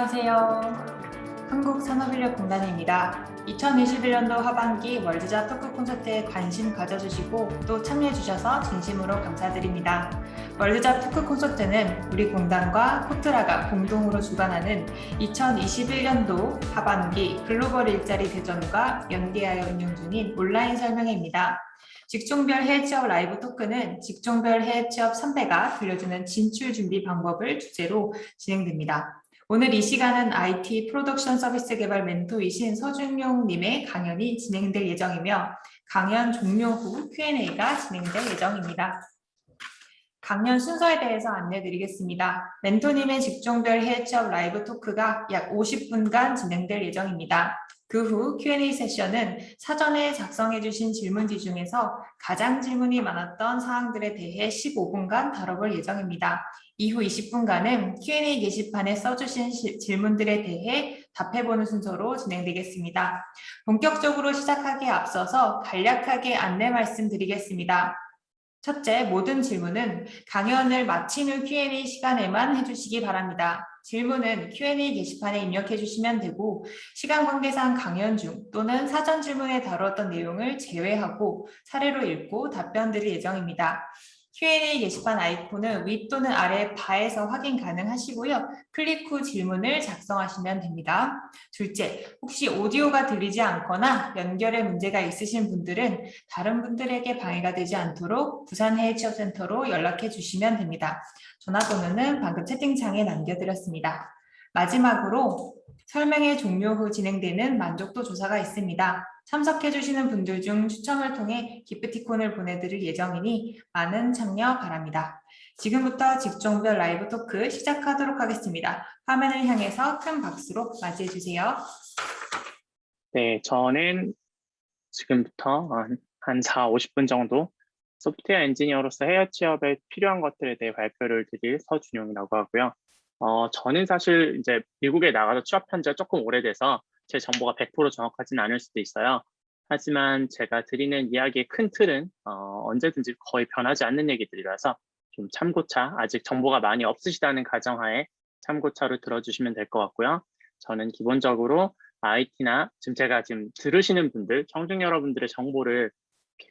안녕하세요. 한국산업인력공단입니다. 2021년도 하반기 월드잡 토크 콘서트에 관심 가져주시고 또 참여해주셔서 진심으로 감사드립니다. 월드잡 토크 콘서트는 우리 공단과 코트라가 공동으로 주관하는 2021년도 하반기 글로벌 일자리 대전과 연계하여 운영 중인 온라인 설명회입니다. 직종별 해외 취업 라이브 토크는 직종별 해외 취업 선배가 들려주는 진출 준비 방법을 주제로 진행됩니다. 오늘 이 시간은 IT 프로덕션 서비스 개발 멘토이신 서준용 님의 강연이 진행될 예정이며 강연 종료 후 Q&A가 진행될 예정입니다. 강연 순서에 대해서 안내드리겠습니다. 멘토님의 직종별 해외 취업 라이브 토크가 약 50분간 진행될 예정입니다. 그 후 Q&A 세션은 사전에 작성해 주신 질문지 중에서 가장 질문이 많았던 사항들에 대해 15분간 다뤄볼 예정입니다. 이후 20분간은 Q&A 게시판에 써주신 질문들에 대해 답해보는 순서로 진행되겠습니다. 본격적으로 시작하기에 앞서서 간략하게 안내 말씀드리겠습니다. 첫째, 모든 질문은 강연을 마친 후 Q&A 시간에만 해주시기 바랍니다. 질문은 Q&A 게시판에 입력해 주시면 되고 시간 관계상 강연 중 또는 사전 질문에 다루었던 내용을 제외하고 사례로 읽고 답변 드릴 예정입니다. Q&A 게시판 아이콘은 위 또는 아래 바에서 확인 가능하시고요. 클릭 후 질문을 작성하시면 됩니다. 둘째, 혹시 오디오가 들리지 않거나 연결에 문제가 있으신 분들은 다른 분들에게 방해가 되지 않도록 부산해외취업센터로 연락해 주시면 됩니다. 전화번호는 방금 채팅창에 남겨드렸습니다. 마지막으로 설명회 종료 후 진행되는 만족도 조사가 있습니다. 참석해 주시는 분들 중 추첨을 통해 기프티콘을 보내드릴 예정이니 많은 참여 바랍니다. 지금부터 직종별 라이브 토크 시작하도록 하겠습니다. 화면을 향해서 큰 박수로 맞이해 주세요. 네, 저는 지금부터 한 4, 50분 정도 소프트웨어 엔지니어로서 해외 취업에 필요한 것들에 대해 발표를 드릴 서준용이라고 하고요. 저는 사실 이제 미국에 나가서 취업한 지가 조금 오래돼서 제 정보가 100% 정확하지는 않을 수도 있어요. 하지만 제가 드리는 이야기의 큰 틀은 언제든지 거의 변하지 않는 얘기들이라서 좀 참고차, 아직 정보가 많이 없으시다는 가정하에 참고차로 들어주시면 될 것 같고요. 저는 기본적으로 IT나 제가 지금 들으시는 분들, 청중 여러분들의 정보를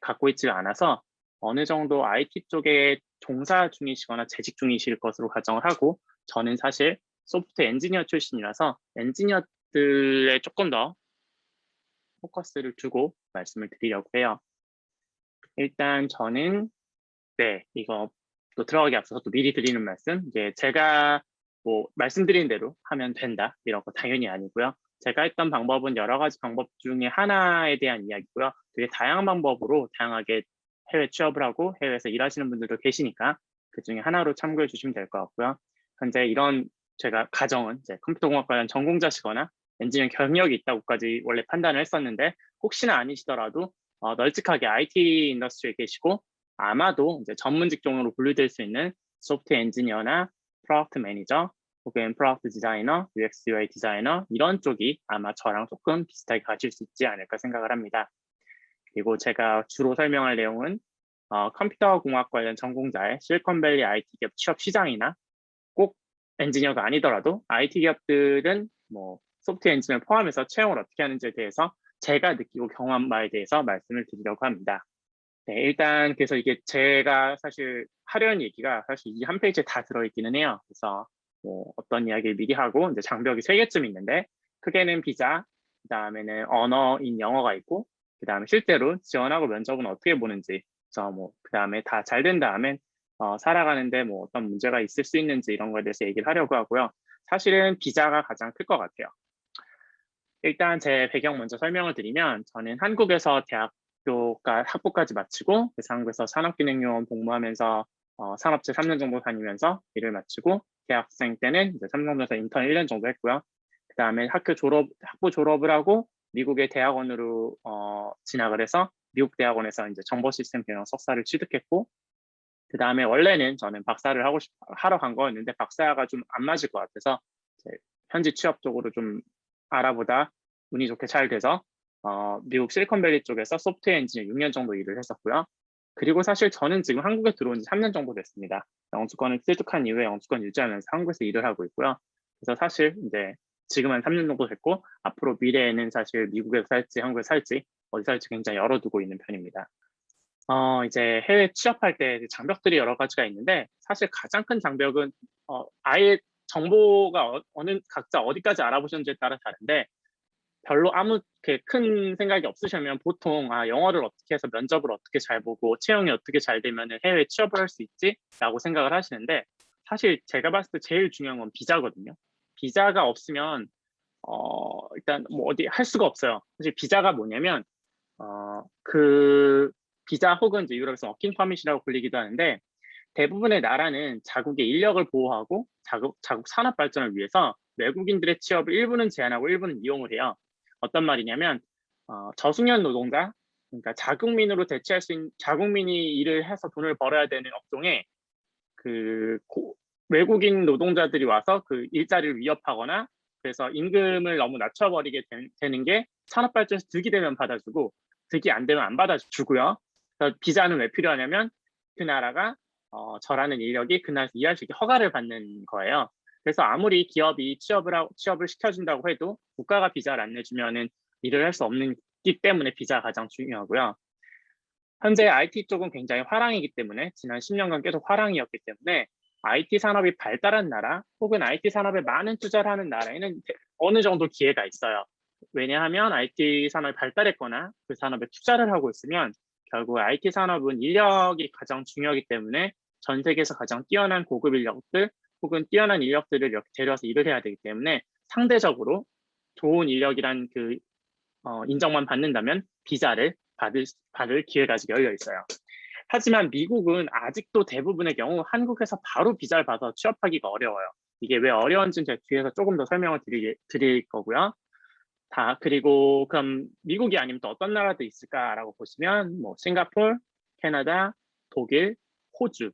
갖고 있지가 않아서 어느 정도 IT 쪽에 종사 중이시거나 재직 중이실 것으로 가정을 하고 저는 사실 소프트웨어 엔지니어 출신이라서 엔지니어들에 조금 더 포커스를 두고 말씀을 드리려고 해요. 일단 저는 이거 또 들어가기 앞서서 또 미리 드리는 말씀, 이제 제가 뭐 말씀드린 대로 하면 된다 이런 거 당연히 아니고요. 제가 했던 방법은 여러 가지 방법 중에 하나에 대한 이야기고요. 되게 다양한 방법으로 다양하게 해외 취업을 하고 해외에서 일하시는 분들도 계시니까 그 중에 하나로 참고해 주시면 될 것 같고요. 현재 이런 제가 가정은 이제 컴퓨터공학 관련 전공자시거나 엔지니어 경력이 있다고까지 원래 판단을 했었는데 혹시나 아니시더라도 널찍하게 IT 인더스트리에 계시고 아마도 이제 전문 직종으로 분류될 수 있는 소프트웨어 엔지니어나 프로덕트 매니저 혹은 프로덕트 디자이너, UX UI 디자이너 이런 쪽이 아마 저랑 조금 비슷하게 가실 수 있지 않을까 생각을 합니다. 그리고 제가 주로 설명할 내용은 컴퓨터 공학 관련 전공자의 실리콘밸리 IT 기업 취업 시장이나 꼭 엔지니어가 아니더라도 IT 기업들은 뭐 소프트웨어 엔지니어 포함해서 채용을 어떻게 하는지에 대해서 제가 느끼고 경험한 바에 대해서 말씀을 드리려고 합니다. 네, 일단 그래서 이게 제가 사실 하려는 얘기가 사실 이 한 페이지에 다 들어있기는 해요. 그래서 뭐 어떤 이야기를 미리 하고 이제 장벽이 3개쯤 있는데 크게는 비자, 그 다음에는 언어인 영어가 있고 그 다음에 실제로 지원하고 면접은 어떻게 보는지 그래서 뭐 그 다음에 다 잘 된 다음에 살아가는데 뭐 어떤 문제가 있을 수 있는지 이런 거에 대해서 얘기를 하려고 하고요. 사실은 비자가 가장 클 것 같아요. 일단 제 배경 먼저 설명을 드리면 저는 한국에서 대학교가 학부까지 마치고 그래서 한국에서 산업기능요원 복무하면서 산업체 3년 정도 다니면서 일을 마치고 대학생 때는 이제 삼성전자 인턴 1년 정도 했고요. 그 다음에 학부 졸업을 하고 미국의 대학원으로 진학을 해서 미국 대학원에서 이제 정보시스템 경영 석사를 취득했고 그 다음에 원래는 저는 박사를 하러 간 거였는데 박사가 좀 안 맞을 것 같아서 현지 취업 쪽으로 좀 알아보다 운이 좋게 잘 돼서 미국 실리콘밸리 쪽에서 소프트웨어 엔지니어 6년 정도 일을 했었고요. 그리고 사실 저는 지금 한국에 들어온 지 3년 정도 됐습니다. 영주권을 취득한 이후에 영주권 유지하면서 한국에서 일을 하고 있고요. 그래서 사실 이제 지금은 3년 정도 됐고 앞으로 미래에는 사실 미국에서 살지 한국에서 살지 어디 살지 굉장히 열어두고 있는 편입니다. 이제 해외 취업할 때 장벽들이 여러 가지가 있는데 사실 가장 큰 장벽은 아예 정보가 어느 각자 어디까지 알아보셨는지에 따라 다른데 별로 아무 이렇게 큰 생각이 없으시면 보통 영어를 어떻게 해서 면접을 어떻게 잘 보고 채용이 어떻게 잘 되면 해외 취업을 할 수 있지라고 생각을 하시는데 사실 제가 봤을 때 제일 중요한 건 비자거든요. 비자가 없으면 일단 뭐 어디 할 수가 없어요. 사실 비자가 뭐냐면 그 비자 혹은 이제 유럽에서 워킹 퍼밋이라고 불리기도 하는데 대부분의 나라는 자국의 인력을 보호하고 자국 산업 발전을 위해서 외국인들의 취업을 일부는 제한하고 일부는 이용을 해요. 어떤 말이냐면 저숙련 노동자, 그러니까 자국민으로 대체할 수 있는 자국민이 일을 해서 돈을 벌어야 되는 업종에 그 외국인 노동자들이 와서 그 일자리를 위협하거나 그래서 임금을 너무 낮춰버리게 되는 게 산업 발전에서 득이 되면 받아주고 득이 안 되면 안 받아주고요. 그래서 비자는 왜 필요하냐면 그 나라가 저라는 인력이 그 나라에서 일할 수 있게 허가를 받는 거예요. 그래서 아무리 기업이 취업을 시켜준다고 해도 국가가 비자를 안 내주면은 일을 할 수 없기 때문에 비자가 가장 중요하고요. 현재 IT 쪽은 굉장히 화랑이기 때문에 지난 10년간 계속 화랑이었기 때문에 IT 산업이 발달한 나라 혹은 IT 산업에 많은 투자를 하는 나라에는 어느 정도 기회가 있어요. 왜냐하면 IT 산업이 발달했거나 그 산업에 투자를 하고 있으면 결국 IT 산업은 인력이 가장 중요하기 때문에 전 세계에서 가장 뛰어난 고급 인력들 혹은 뛰어난 인력들을 이렇게 데려와서 일을 해야 되기 때문에 상대적으로 좋은 인력이란 그 인정만 받는다면 비자를 받을 기회가 아직 열려 있어요. 하지만 미국은 아직도 대부분의 경우 한국에서 바로 비자를 받아서 취업하기가 어려워요. 이게 왜 어려운지는 제가 뒤에서 조금 더 설명을 드릴 거고요. 그리고 그럼 미국이 아니면 또 어떤 나라도 있을까라고 보시면 뭐 싱가포르, 캐나다, 독일, 호주,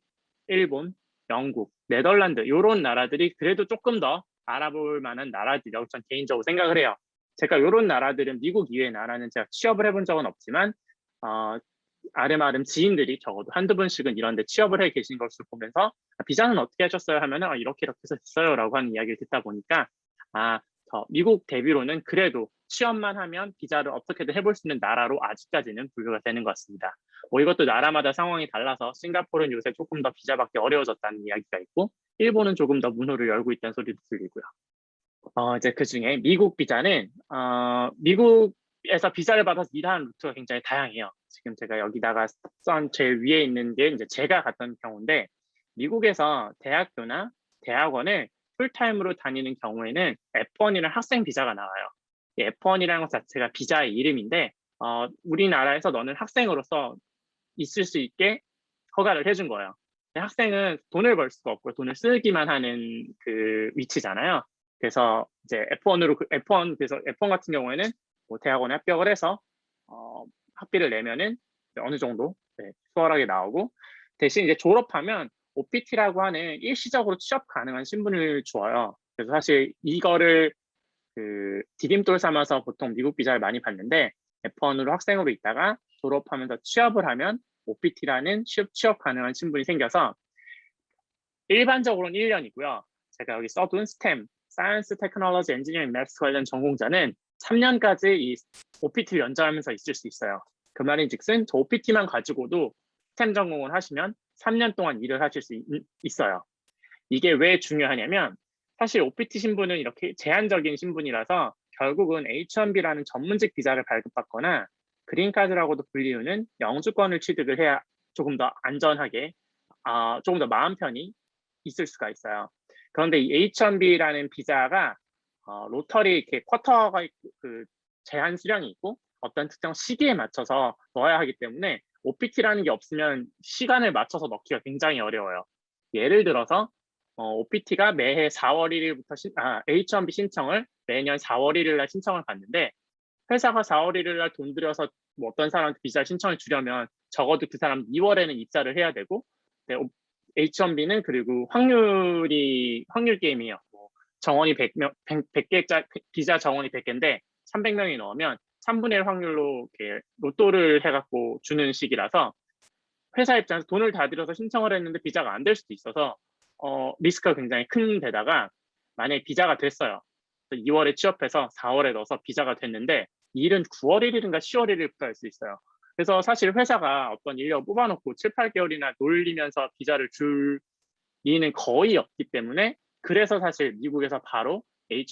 일본, 영국, 네덜란드 이런 나라들이 그래도 조금 더 알아볼 만한 나라들이라고 전 개인적으로 생각을 해요. 제가 이런 나라들은 미국 이외의 나라는 제가 취업을 해본 적은 없지만 아름아름 지인들이 적어도 한두 번씩은 이런 데 취업을 해 계신 것을 보면서 비자는 어떻게 하셨어요? 하면은 이렇게 해서 됐어요 라고 하는 이야기를 듣다 보니까 미국 대비로는 그래도 취업만 하면 비자를 어떻게든 해볼 수 있는 나라로 아직까지는 분류가 되는 것 같습니다. 이것도 나라마다 상황이 달라서 싱가포르는 요새 조금 더 비자 받기 어려워졌다는 이야기가 있고 일본은 조금 더 문호를 열고 있다는 소리도 들리고요. 이제 그 중에 미국 비자는 미국에서 비자를 받아서 일하는 루트가 굉장히 다양해요. 지금 제가 여기다가 썬 제일 위에 있는 게 이제 제가 갔던 경우인데 미국에서 대학교나 대학원을 풀타임으로 다니는 경우에는 F1이라는 학생 비자가 나와요. 이 F1이라는 것 자체가 비자의 이름인데 우리나라에서 너는 학생으로서 있을 수 있게 허가를 해준 거예요. 학생은 돈을 벌 수가 없고 돈을 쓰기만 하는 그 위치잖아요. 그래서 이제 F1 같은 경우에는 뭐 대학원에 합격을 해서 학비를 내면은 어느 정도 수월하게 나오고 대신 이제 졸업하면 OPT라고 하는 일시적으로 취업 가능한 신분을 줘요. 그래서 사실 이거를 그 디딤돌 삼아서 보통 미국 비자를 많이 받는데 F1으로 학생으로 있다가 졸업하면서 취업을 하면 OPT라는 취업 가능한 신분이 생겨서 일반적으로는 1년이고요. 제가 여기 써둔 STEM, Science, Technology, Engineering, Maths 관련 전공자는 3년까지 이 OPT를 연장하면서 있을 수 있어요. 그 말인즉슨 저 OPT만 가지고도 STEM 전공을 하시면 3년 동안 일을 하실 수 있어요. 이게 왜 중요하냐면 사실 OPT 신분은 이렇게 제한적인 신분이라서 결국은 H1B라는 전문직 비자를 발급받거나 그린카드라고도 불리우는 영주권을 취득을 해야 조금 더 안전하게 조금 더 마음 편히 있을 수가 있어요. 그런데 이 H1B라는 비자가 로터리 이렇게 쿼터가 그 제한 수량이 있고 어떤 특정 시기에 맞춰서 넣어야 하기 때문에 OPT라는 게 없으면 시간을 맞춰서 넣기가 굉장히 어려워요. 예를 들어서 OPT가 매해 4월 1일부터 H1B 신청을 매년 4월 1일 날 신청을 받는데 회사가 4월 1일 날 돈 들여서 뭐 어떤 사람한테 비자 신청을 주려면 적어도 그 사람 2월에는 입사를 해야 되고 H1B는 그리고 확률 게임이에요. 뭐 정원이 100개 비자 정원이 100개인데 300명이 넣으면 3분의 1 확률로 이렇게 로또를 해갖고 주는 식이라서 회사 입장에서 돈을 다 들여서 신청을 했는데 비자가 안 될 수도 있어서 리스크가 굉장히 큰 데다가 만약에 비자가 됐어요. 2월에 취업해서 4월에 넣어서 비자가 됐는데 이 일은 9월 1일인가 10월 1일부터 할 수 있어요. 그래서 사실 회사가 어떤 인력을 뽑아놓고 7, 8개월이나 놀리면서 비자를 줄 리는 거의 없기 때문에 그래서 사실 미국에서 바로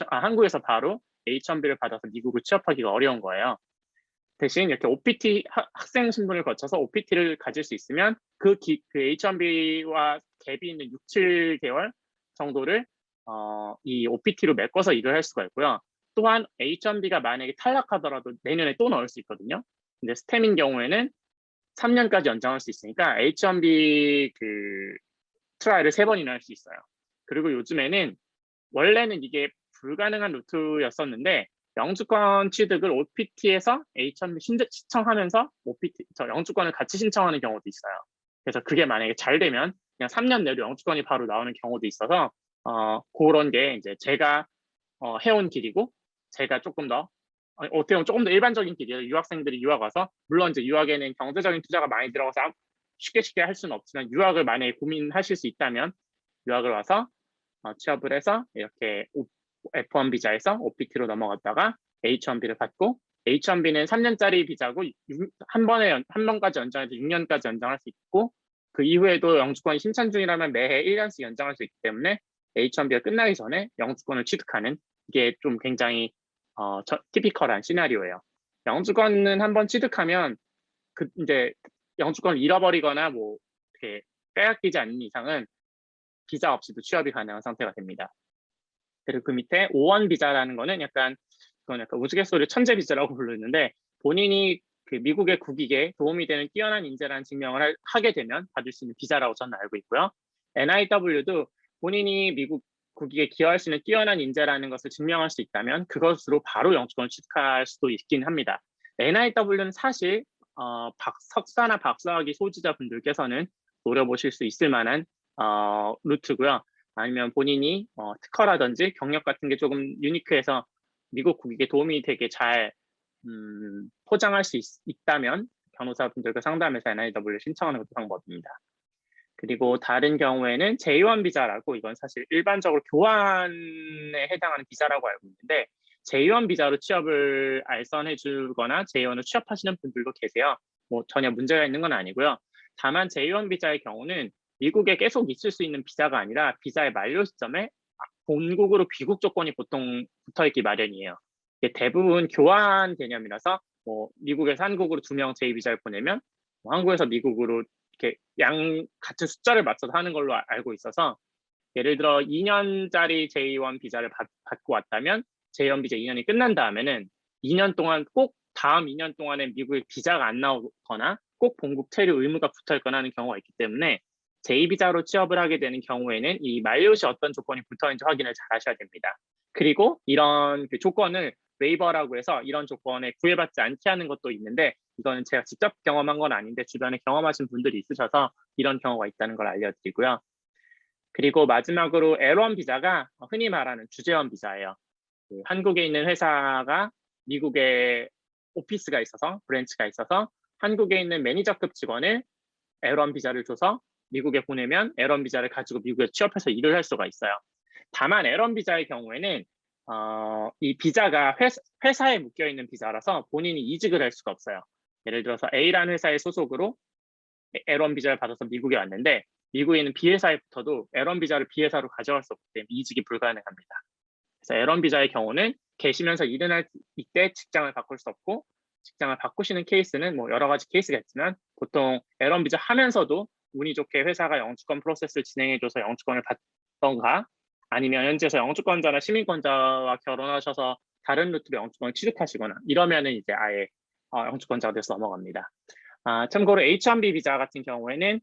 한국에서 바로 H1B를 받아서 미국을 취업하기가 어려운 거예요. 대신 이렇게 OPT 학생 신분을 거쳐서 OPT를 가질 수 있으면 그 H1B와 갭이 있는 6, 7개월 정도를 이 OPT로 메꿔서 일을 할 수가 있고요. 또한 H1B가 만약에 탈락하더라도 내년에 또 넣을 수 있거든요. 근데 스템인 경우에는 3년까지 연장할 수 있으니까 H1B 트라이를 3번이나 할 수 있어요. 그리고 요즘에는 원래는 이게 불가능한 루트였었는데 영주권 취득을 OPT에서 H1B 신청하면서 영주권을 같이 신청하는 경우도 있어요. 그래서 그게 만약에 잘 되면 그냥 3년 내로 영주권이 바로 나오는 경우도 있어서 그런 게 이제 제가 해온 길이고 제가 조금 더 어떻게 보면 조금 더 일반적인 길이에요. 유학생들이 유학 와서 물론 이제 유학에는 경제적인 투자가 많이 들어가서 쉽게 할 수는 없지만 유학을 만약에 고민하실 수 있다면 유학을 와서 취업을 해서 이렇게 F1 비자에서 OPT로 넘어갔다가 H1B를 받고 H1B는 3년짜리 비자고 한 번까지 연장해서 6년까지 연장할 수 있고 그 이후에도 영주권이 신청 중이라면 매해 1년씩 연장할 수 있기 때문에 H1B가 끝나기 전에 영주권을 취득하는 이게 좀 굉장히 티피컬한 시나리오예요. 영주권은 한번 취득하면 이제 영주권을 잃어버리거나 뭐 이렇게 빼앗기지 않는 이상은 비자 없이도 취업이 가능한 상태가 됩니다. 그리고 그 밑에 O1 비자라는 거는 그건 약간 우스갯소리 천재 비자라고 부르는데 본인이 그 미국의 국익에 도움이 되는 뛰어난 인재라는 증명을 하게 되면 받을 수 있는 비자라고 저는 알고 있고요. NIW도 본인이 미국 국익에 기여할 수 있는 뛰어난 인재라는 것을 증명할 수 있다면 그것으로 바로 영주권을 취득할 수도 있긴 합니다. NIW는 사실 석사나 박사학위 소지자분들께서는 노려보실 수 있을 만한 루트고요. 아니면 본인이 특허라든지 경력 같은 게 조금 유니크해서 미국 국익에 도움이 되게 잘 포장할 수 있다면 변호사분들과 상담해서 NIW를 신청하는 것도 방법입니다. 그리고 다른 경우에는 J1 비자라고 이건 사실 일반적으로 교환에 해당하는 비자라고 알고 있는데 J1 비자로 취업을 알선해 주거나 J1을 취업하시는 분들도 계세요. 뭐 전혀 문제가 있는 건 아니고요. 다만 J1 비자의 경우는 미국에 계속 있을 수 있는 비자가 아니라 비자의 만료 시점에 본국으로 귀국 조건이 보통 붙어 있기 마련이에요. 대부분 교환 개념이라서 뭐 미국에서 한국으로 2명 J 비자를 보내면 뭐 한국에서 미국으로 이렇게 같은 숫자를 맞춰서 하는 걸로 알고 있어서 예를 들어 2년짜리 J1 비자를 받고 왔다면 J1 비자 2년이 끝난 다음에는 2년 동안 꼭 다음 2년 동안에 미국에 비자가 안 나오거나 꼭 본국 체류 의무가 붙어 있거나 하는 경우가 있기 때문에 J비자로 취업을 하게 되는 경우에는 이 만료 시 어떤 조건이 붙어 있는지 확인을 잘 하셔야 됩니다. 그리고 이런 조건을 웨이버라고 해서 이런 조건에 구애받지 않게 하는 것도 있는데 이거는 제가 직접 경험한 건 아닌데 주변에 경험하신 분들이 있으셔서 이런 경우가 있다는 걸 알려드리고요. 그리고 마지막으로 L1 비자가 흔히 말하는 주재원 비자예요. 한국에 있는 회사가 미국에 오피스가 있어서 브랜치가 있어서 한국에 있는 매니저급 직원을 L1 비자를 줘서 미국에 보내면 L1 비자를 가지고 미국에 취업해서 일을 할 수가 있어요. 다만 L1 비자의 경우에는 이 비자가 회사에 묶여 있는 비자라서 본인이 이직을 할 수가 없어요. 예를 들어서 A라는 회사의 소속으로 L1 비자를 받아서 미국에 왔는데 미국에 있는 B회사에 붙어도 L1 비자를 B회사로 가져갈 수 없기 때문에 이직이 불가능합니다. 그래서 L1 비자의 경우는 계시면서 일을 할 때 직장을 바꿀 수 없고 직장을 바꾸시는 케이스는 뭐 여러 가지 케이스가 있지만 보통 L1 비자 하면서도 운이 좋게 회사가 영주권 프로세스를 진행해줘서 영주권을 받던가 아니면 현지에서 영주권자나 시민권자와 결혼하셔서 다른 루트로 영주권을 취득하시거나 이러면은 이제 아예 영주권자가 돼서 넘어갑니다. 참고로 H1B 비자 같은 경우에는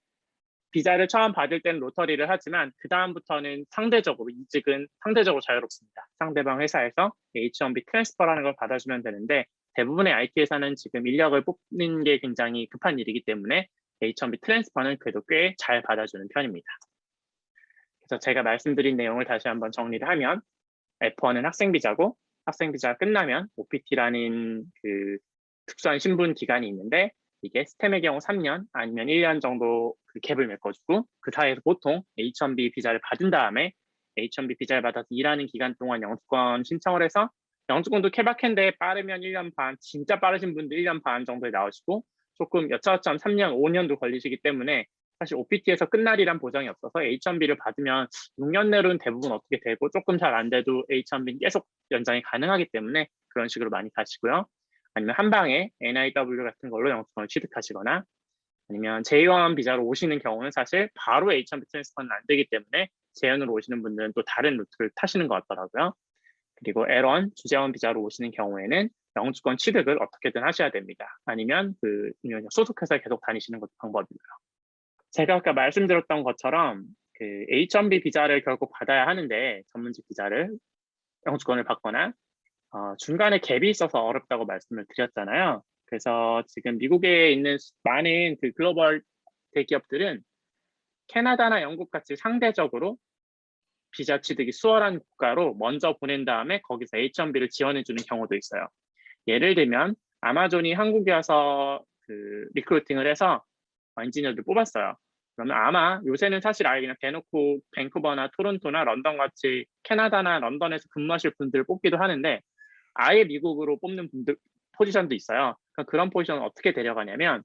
비자를 처음 받을 때는 로터리를 하지만 그 다음부터는 이직은 상대적으로 자유롭습니다. 상대방 회사에서 H1B 트랜스퍼라는 걸 받아주면 되는데 대부분의 IT 회사는 지금 인력을 뽑는 게 굉장히 급한 일이기 때문에 H1B 트랜스퍼는 그래도 꽤 잘 받아주는 편입니다. 그래서 제가 말씀드린 내용을 다시 한번 정리를 하면 F1은 학생 비자고 학생 비자가 끝나면 OPT라는 그 특수한 신분 기간이 있는데 이게 스템의 경우 3년 아니면 1년 정도 그 갭을 메꿔주고 그 사이에서 보통 H1B 비자를 받은 다음에 H1B 비자를 받아서 일하는 기간 동안 영주권 신청을 해서 영주권도 케바케인데 빠르면 1년 반, 진짜 빠르신 분들 1년 반 정도에 나오시고 조금 여차저차 3년, 5년도 걸리시기 때문에 사실 OPT에서 끝날이란 보장이 없어서 H1B를 받으면 6년 내로는 대부분 어떻게 되고 조금 잘 안 돼도 H1B는 계속 연장이 가능하기 때문에 그런 식으로 많이 가시고요. 아니면 한 방에 NIW 같은 걸로 영주권을 취득하시거나 아니면 제1 비자로 오시는 경우는 사실 바로 H1B 트랜스퍼는 안 되기 때문에 재연으로 오시는 분들은 또 다른 루트를 타시는 것 같더라고요. 그리고 L1 주재원 비자로 오시는 경우에는 영주권 취득을 어떻게든 하셔야 됩니다. 아니면 그 소속회사에 계속 다니시는 것도 방법이고요. 제가 아까 말씀드렸던 것처럼 그 H1B 비자를 결국 받아야 하는데 전문직 비자를 영주권을 받거나 중간에 갭이 있어서 어렵다고 말씀을 드렸잖아요. 그래서 지금 미국에 있는 많은 그 글로벌 대기업들은 캐나다나 영국 같이 상대적으로 비자 취득이 수월한 국가로 먼저 보낸 다음에 거기서 H1B를 지원해 주는 경우도 있어요. 예를 들면 아마존이 한국에 와서 그 리크루팅을 해서 엔지니어를 뽑았어요. 그러면 아마 요새는 사실 아예 그냥 대놓고 밴쿠버나 토론토나 런던 같이 캐나다나 런던에서 근무하실 분들을 뽑기도 하는데 아예 미국으로 뽑는 분들 포지션도 있어요. 그런 포지션을 어떻게 데려가냐면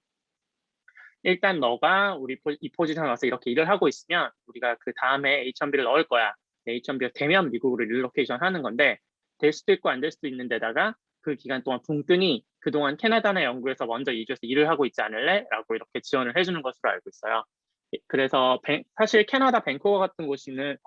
일단 너가 우리 이 포지션에 와서 이렇게 일을 하고 있으면 우리가 그 다음에 H1B를 넣을 거야. H1B가 되면 미국으로 릴로케이션 하는 건데 될 수도 있고 안 될 수도 있는 데다가 그 기간 동안 붕뜨니 그동안 캐나다나 영국에서 먼저 이주해서 일을 하고 있지 않을래? 라고 이렇게 지원을 해주는 것으로 알고 있어요. 그래서 사실 캐나다 밴쿠버 같은 곳은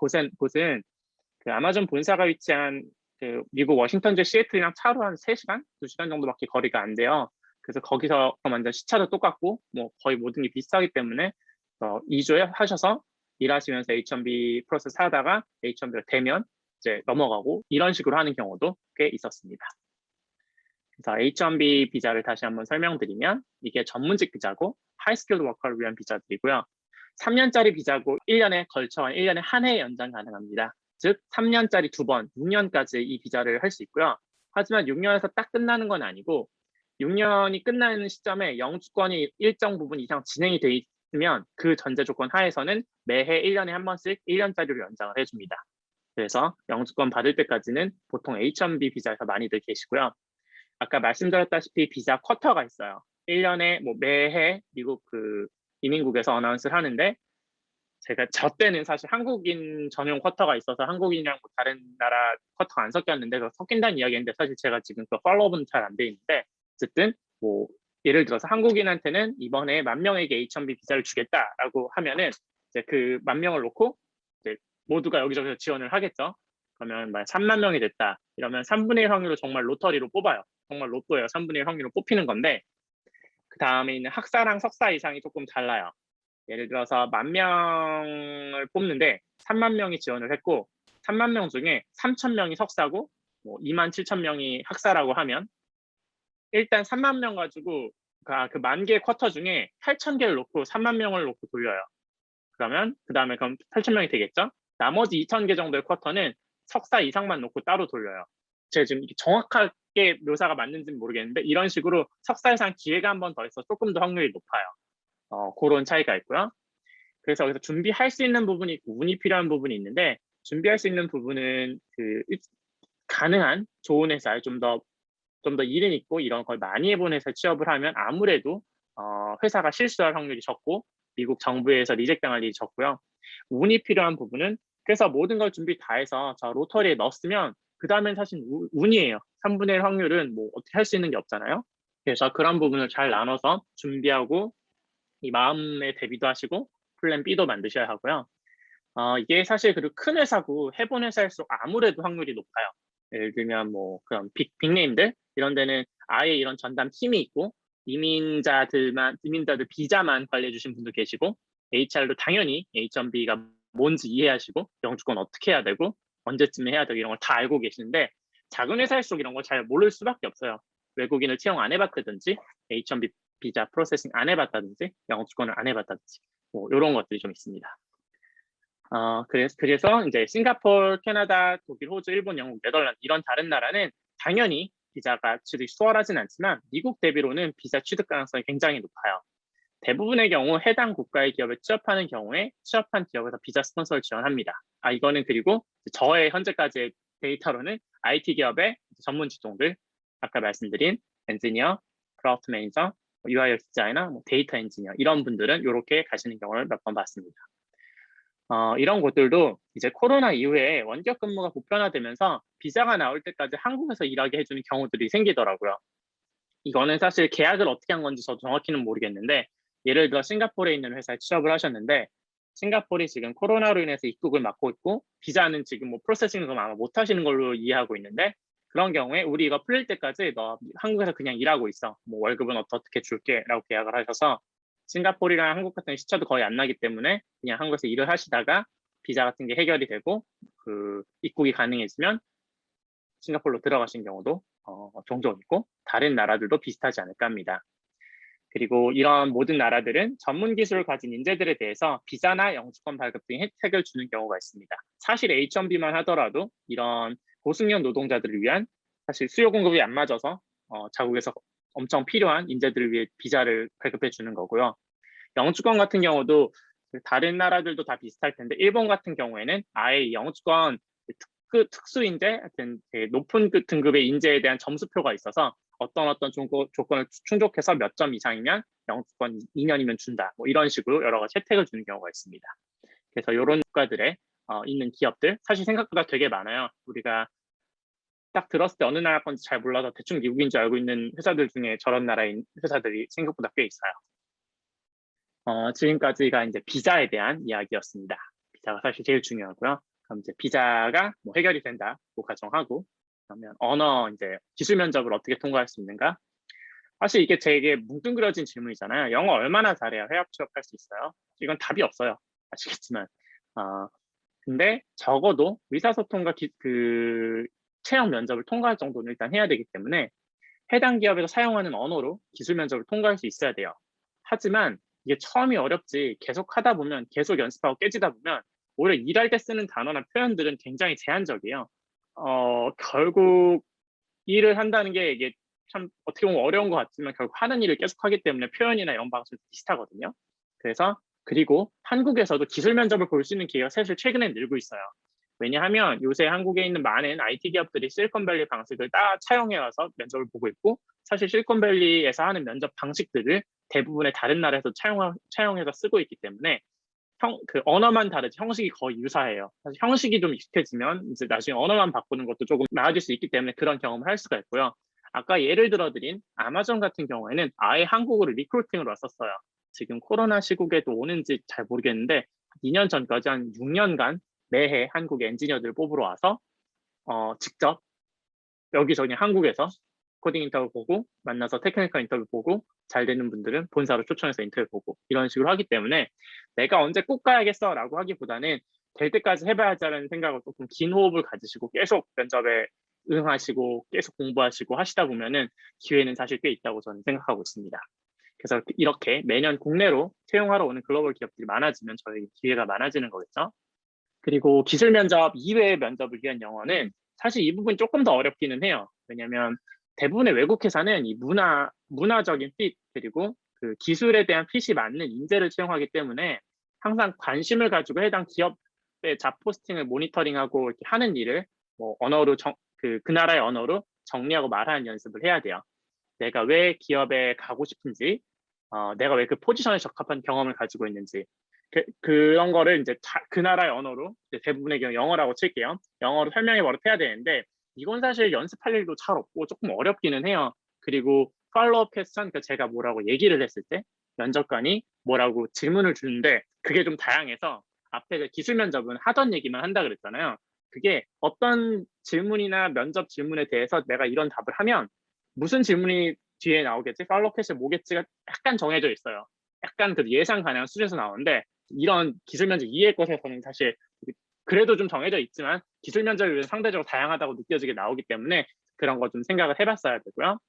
그 아마존 본사가 위치한 그 미국 워싱턴주 시애틀이랑 차로 한 3시간, 2시간 정도밖에 거리가 안 돼요. 그래서 거기서 완전 시차도 똑같고 뭐 거의 모든 게 비슷하기 때문에 2주 하셔서 일하시면서 H1B 프로세스 하다가 H1B가 되면 이제 넘어가고 이런 식으로 하는 경우도 꽤 있었습니다. 그래서 H1B 비자를 다시 한번 설명드리면 이게 전문직 비자고 하이스킬드 워커를 위한 비자들이고요. 3년짜리 비자고 1년에 걸쳐 1년에 한 해 연장 가능합니다. 즉 3년짜리 2번, 6년까지 이 비자를 할 수 있고요. 하지만 6년에서 딱 끝나는 건 아니고 6년이 끝나는 시점에 영주권이 일정 부분 이상 진행이 돼 있으면 그 전제 조건 하에서는 매해 1년에 한 번씩 1년짜리로 연장을 해줍니다. 그래서 영주권 받을 때까지는 보통 H1B 비자에서 많이들 계시고요. 아까 말씀드렸다시피 비자 쿼터가 있어요. 1년에 뭐 매해 미국 그 이민국에서 어나운스를 하는데 제가 저 때는 사실 한국인 전용 쿼터가 있어서 한국인이랑 뭐 다른 나라 쿼터가 안 섞였는데 그 섞인다는 이야기인데 사실 제가 지금 그 팔로우업은 잘 안 돼 있는데 어쨌든 뭐 예를 들어서 한국인한테는 이번에 10,000명에게 H1B 비자를 주겠다라고 하면은 이제 그 10,000명을 놓고 이제 모두가 여기저기서 지원을 하겠죠. 그러면 만 3만 명이 됐다. 이러면 3분의 1 확률로 정말 로터리로 뽑아요. 정말 로또예요. 3분의 1 확률로 뽑히는 건데 그 다음에 있는 학사랑 석사 이상이 조금 달라요. 예를 들어서 10,000명을 뽑는데 3만 명이 지원을 했고 3만 명 중에 3,000명이 석사고 뭐 27,000명이 학사라고 하면 일단 3만 명 가지고 그 10,000개 쿼터 중에 8,000개를 놓고 3만 명을 놓고 돌려요. 그러면 그 다음에 그럼 8,000명이 되겠죠? 나머지 2,000개 정도의 쿼터는 석사 이상만 놓고 따로 돌려요. 제가 지금 정확하게 묘사가 맞는지는 모르겠는데 이런 식으로 석사 이상 기회가 한 번 더 있어 조금 더 확률이 높아요. 그런 차이가 있고요. 그래서 여기서 준비할 수 있는 부분이 있고 운이 필요한 부분이 있는데 준비할 수 있는 부분은 그 가능한 좋은 회사에 좀 더 이름 있고 이런 걸 많이 해본 회사에 취업을 하면 아무래도 회사가 실수할 확률이 적고 미국 정부에서 리젝당할 일이 적고요. 운이 필요한 부분은 그래서 모든 걸 준비 다 해서 저 로터리에 넣었으면 그 다음엔 사실 운이에요. 3분의 1 확률은 뭐 어떻게 할 수 있는 게 없잖아요. 그래서 그런 부분을 잘 나눠서 준비하고 이 마음의 대비도 하시고 플랜 B도 만드셔야 하고요. 이게 사실 그리고 큰 회사고 해본 회사일수록 아무래도 확률이 높아요. 예를 들면 뭐 그런 빅네임들 이런 데는 아예 이런 전담 팀이 있고 이민자들 비자만 관리해 주신 분도 계시고 HR도 당연히 H1B가 뭔지 이해하시고 영주권 어떻게 해야 되고 언제쯤에 해야 되고 이런 걸 다 알고 계시는데 작은 회사일수록 이런 걸 잘 모를 수밖에 없어요. 외국인을 채용 안 해봤다든지 H1B 비자 프로세싱 안 해봤다든지 영주권을 안 해봤다든지 뭐 이런 것들이 좀 있습니다. 그래서 이제 싱가포르, 캐나다, 독일, 호주, 일본, 영국, 네덜란드 이런 다른 나라는 당연히 비자가 취득이 수월하진 않지만 미국 대비로는 비자 취득 가능성이 굉장히 높아요. 대부분의 경우 해당 국가의 기업에 취업하는 경우에 취업한 기업에서 비자 스폰서를 지원합니다. 이거는 그리고 저의 현재까지의 데이터로는 IT 기업의 전문 직종들, 아까 말씀드린 엔지니어, 프로덕트 매니저, UI/UX 디자이너, 데이터 엔지니어 이런 분들은 이렇게 가시는 경우를 몇 번 봤습니다. 이런 곳들도 이제 코로나 이후에 원격 근무가 보편화되면서 비자가 나올 때까지 한국에서 일하게 해주는 경우들이 생기더라고요. 이거는 사실 계약을 어떻게 한 건지 저도 정확히는 모르겠는데, 예를 들어 싱가포르에 있는 회사에 취업을 하셨는데 싱가포르이 지금 코로나로 인해서 입국을 막고 있고 비자는 지금 뭐 프로세싱을 아마 못 하시는 걸로 이해하고 있는데, 그런 경우에 우리 이거 풀릴 때까지 너 한국에서 그냥 일하고 있어, 뭐 월급은 어떻게 줄게 라고 계약을 하셔서 싱가포르랑 한국 같은 시차도 거의 안 나기 때문에 그냥 한국에서 일을 하시다가 비자 같은 게 해결이 되고 그 입국이 가능해지면 싱가포르로 들어가신 경우도 종종 있고, 다른 나라들도 비슷하지 않을까 합니다. 그리고 이런 모든 나라들은 전문 기술을 가진 인재들에 대해서 비자나 영주권 발급 등 혜택을 주는 경우가 있습니다. 사실 H1B만 하더라도 이런 고숙련 노동자들을 위한 사실 수요 공급이 안 맞아서 자국에서 엄청 필요한 인재들을 위해 비자를 발급해 주는 거고요. 영주권 같은 경우도 다른 나라들도 다 비슷할 텐데 일본 같은 경우에는 아예 영주권 특수인재, 하여튼 높은 등급의 인재에 대한 점수표가 있어서 어떤 조건을 충족해서 몇 점 이상이면 영주권 2년이면 준다, 뭐 이런 식으로 여러 가지 혜택을 주는 경우가 있습니다. 그래서 이런 국가들에 있는 기업들 사실 생각보다 되게 많아요. 우리가 딱 들었을 때 어느 나라 건지 잘 몰라서 대충 미국인 줄 알고 있는 회사들 중에 저런 나라의 회사들이 생각보다 꽤 있어요. 지금까지가 이제 비자에 대한 이야기였습니다. 비자가 사실 제일 중요하고요. 그럼 이제 비자가 뭐 해결이 된다고 가정하고, 그러면 언어 이제 기술 면접을 어떻게 통과할 수 있는가? 사실 이게 되게 뭉뚱그려진 질문이잖아요. 영어 얼마나 잘해야 회합 취업할 수 있어요? 이건 답이 없어요. 아시겠지만. 근데 적어도 의사소통과 그 채용 면접을 통과할 정도는 일단 해야 되기 때문에 해당 기업에서 사용하는 언어로 기술 면접을 통과할 수 있어야 돼요. 하지만 이게 처음이 어렵지 계속 하다 보면, 계속 연습하고 깨지다 보면 오히려 일할 때 쓰는 단어나 표현들은 굉장히 제한적이에요. 결국 일을 한다는 게 이게 참 어떻게 보면 어려운 것 같지만 결국 하는 일을 계속 하기 때문에 표현이나 이런 방식도 비슷하거든요. 그리고 한국에서도 기술 면접을 볼 수 있는 기회가 사실 최근에 늘고 있어요. 왜냐하면 요새 한국에 있는 많은 IT 기업들이 실리콘밸리 방식을 다 차용해와서 면접을 보고 있고, 사실 실리콘밸리에서 하는 면접 방식들을 대부분의 다른 나라에서 차용해서 쓰고 있기 때문에 그 언어만 다르지 형식이 거의 유사해요. 사실 형식이 좀 익숙해지면 이제 나중에 언어만 바꾸는 것도 조금 나아질 수 있기 때문에 그런 경험을 할 수가 있고요. 아까 예를 들어드린 아마존 같은 경우에는 아예 한국으로 리크루팅으로 왔었어요. 지금 코로나 시국에도 오는지 잘 모르겠는데 2년 전까지 한 6년간 매해 한국 엔지니어들 뽑으러 와서 직접 여기저기 한국에서 코딩 인터뷰 보고 만나서 테크니컬 인터뷰 보고 잘 되는 분들은 본사로 초청해서 인터뷰 보고 이런 식으로 하기 때문에 내가 언제 꼭 가야겠어 라고 하기보다는 될 때까지 해봐야지라는 생각을 조금 긴 호흡을 가지시고 계속 면접에 응하시고 계속 공부하시고 하시다 보면은 기회는 사실 꽤 있다고 저는 생각하고 있습니다. 그래서 이렇게 매년 국내로 채용하러 오는 글로벌 기업들이 많아지면 저희 기회가 많아지는 거겠죠. 그리고 기술 면접 이외의 면접을 위한 영어는 사실 이 부분이 조금 더 어렵기는 해요. 왜냐하면 대부분의 외국 회사는 이 문화적인 핏, 그리고 그 기술에 대한 핏이 맞는 인재를 채용하기 때문에 항상 관심을 가지고 해당 기업의 잡 포스팅을 모니터링하고 이렇게 하는 일을 뭐 언어로 그 나라의 언어로 정리하고 말하는 연습을 해야 돼요. 내가 왜 기업에 가고 싶은지, 내가 왜 그 포지션에 적합한 경험을 가지고 있는지, 그런 거를 이제 그 나라의 언어로, 대부분의 경우 영어라고 칠게요. 영어로 설명해 버릇해야 되는데 이건 사실 연습할 일도 잘 없고 조금 어렵기는 해요. 그리고 팔로우 퀘스천, 그러니까 제가 뭐라고 얘기를 했을 때 면접관이 뭐라고 질문을 주는데 그게 좀 다양해서, 앞에 그 기술 면접은 하던 얘기만 한다 그랬잖아요. 그게 어떤 질문이나 면접 질문에 대해서 내가 이런 답을 하면 무슨 질문이 뒤에 나오겠지, 팔로우 퀘스천 뭐겠지가 약간 정해져 있어요. 약간 그 예상 가능한 수준에서 나오는데, 이런 기술 면접 이외의 것에서는 사실 그래도 좀 정해져 있지만 기술 면접이 상대적으로 다양하다고 느껴지게 나오기 때문에 그런 거 좀 생각을 해봤어야 되고요.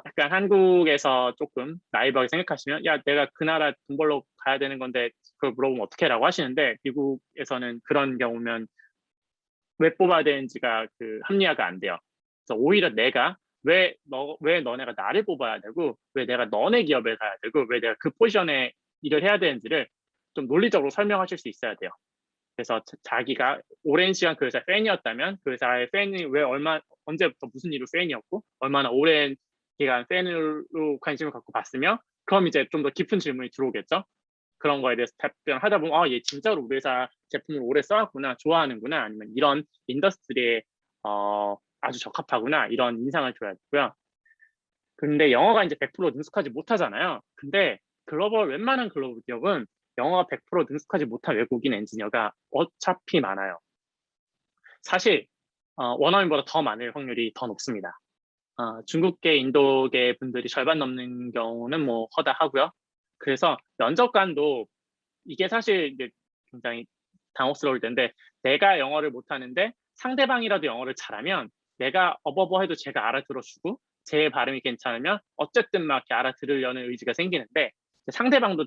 약간 한국에서 조금 나이브하게 생각하시면 야, 내가 그 나라 돈 벌러 가야 되는 건데 그걸 물어보면 어떻게 라고 하시는데, 미국에서는 그런 경우면 왜 뽑아야 되는지가 그 합리화가 안 돼요. 그래서 오히려 내가 왜 너네가 나를 뽑아야 되고, 왜 내가 너네 기업에 가야 되고, 왜 내가 그 포지션에 일을 해야 되는지를 좀 논리적으로 설명하실 수 있어야 돼요. 그래서 자기가 오랜 시간 그 회사 팬이었다면 그 회사의 팬이 언제부터 무슨 이유로 팬이었고 얼마나 오랜 기간 팬으로 관심을 갖고 봤으며, 그럼 이제 좀 더 깊은 질문이 들어오겠죠. 그런 거에 대해서 답변하다 보면 얘 진짜로 우리 회사 제품을 오래 써왔구나, 좋아하는구나, 아니면 이런 인더스트리에 아주 적합하구나, 이런 인상을 줘야 되고요. 근데 영어가 이제 100% 능숙하지 못하잖아요. 근데 웬만한 글로벌 기업은 영어가 100% 능숙하지 못한 외국인 엔지니어가 어차피 많아요. 사실 원어민보다 더 많을 확률이 더 높습니다. 중국계, 인도계 분들이 절반 넘는 경우는 뭐 허다하고요. 그래서 면접관도 이게 사실 이제 굉장히 당혹스러울 텐데, 내가 영어를 못하는데 상대방이라도 영어를 잘하면 내가 어버버해도 제가 알아들어주고 제 발음이 괜찮으면 어쨌든 막 이렇게 알아들으려는 의지가 생기는데, 상대방도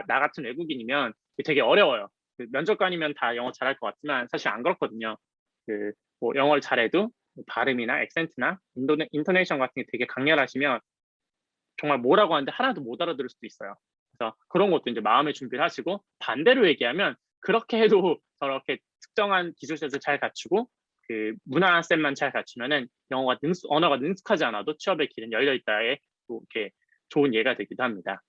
나 같은 외국인이면 되게 어려워요. 면접관이면 다 영어 잘할 것 같지만 사실 안 그렇거든요. 뭐 영어를 잘해도 발음이나 액센트나 인토네이션 같은 게 되게 강렬하시면 정말 뭐라고 하는데 하나도 못 알아들을 수도 있어요. 그래서 그런 것도 이제 마음의 준비를 하시고, 반대로 얘기하면 그렇게 해도 저렇게 특정한 기술셋을 잘 갖추고 그 문화셋만 잘 갖추면은 언어가 능숙하지 않아도 취업의 길은 열려 있다에 또 이렇게 좋은 예가 되기도 합니다.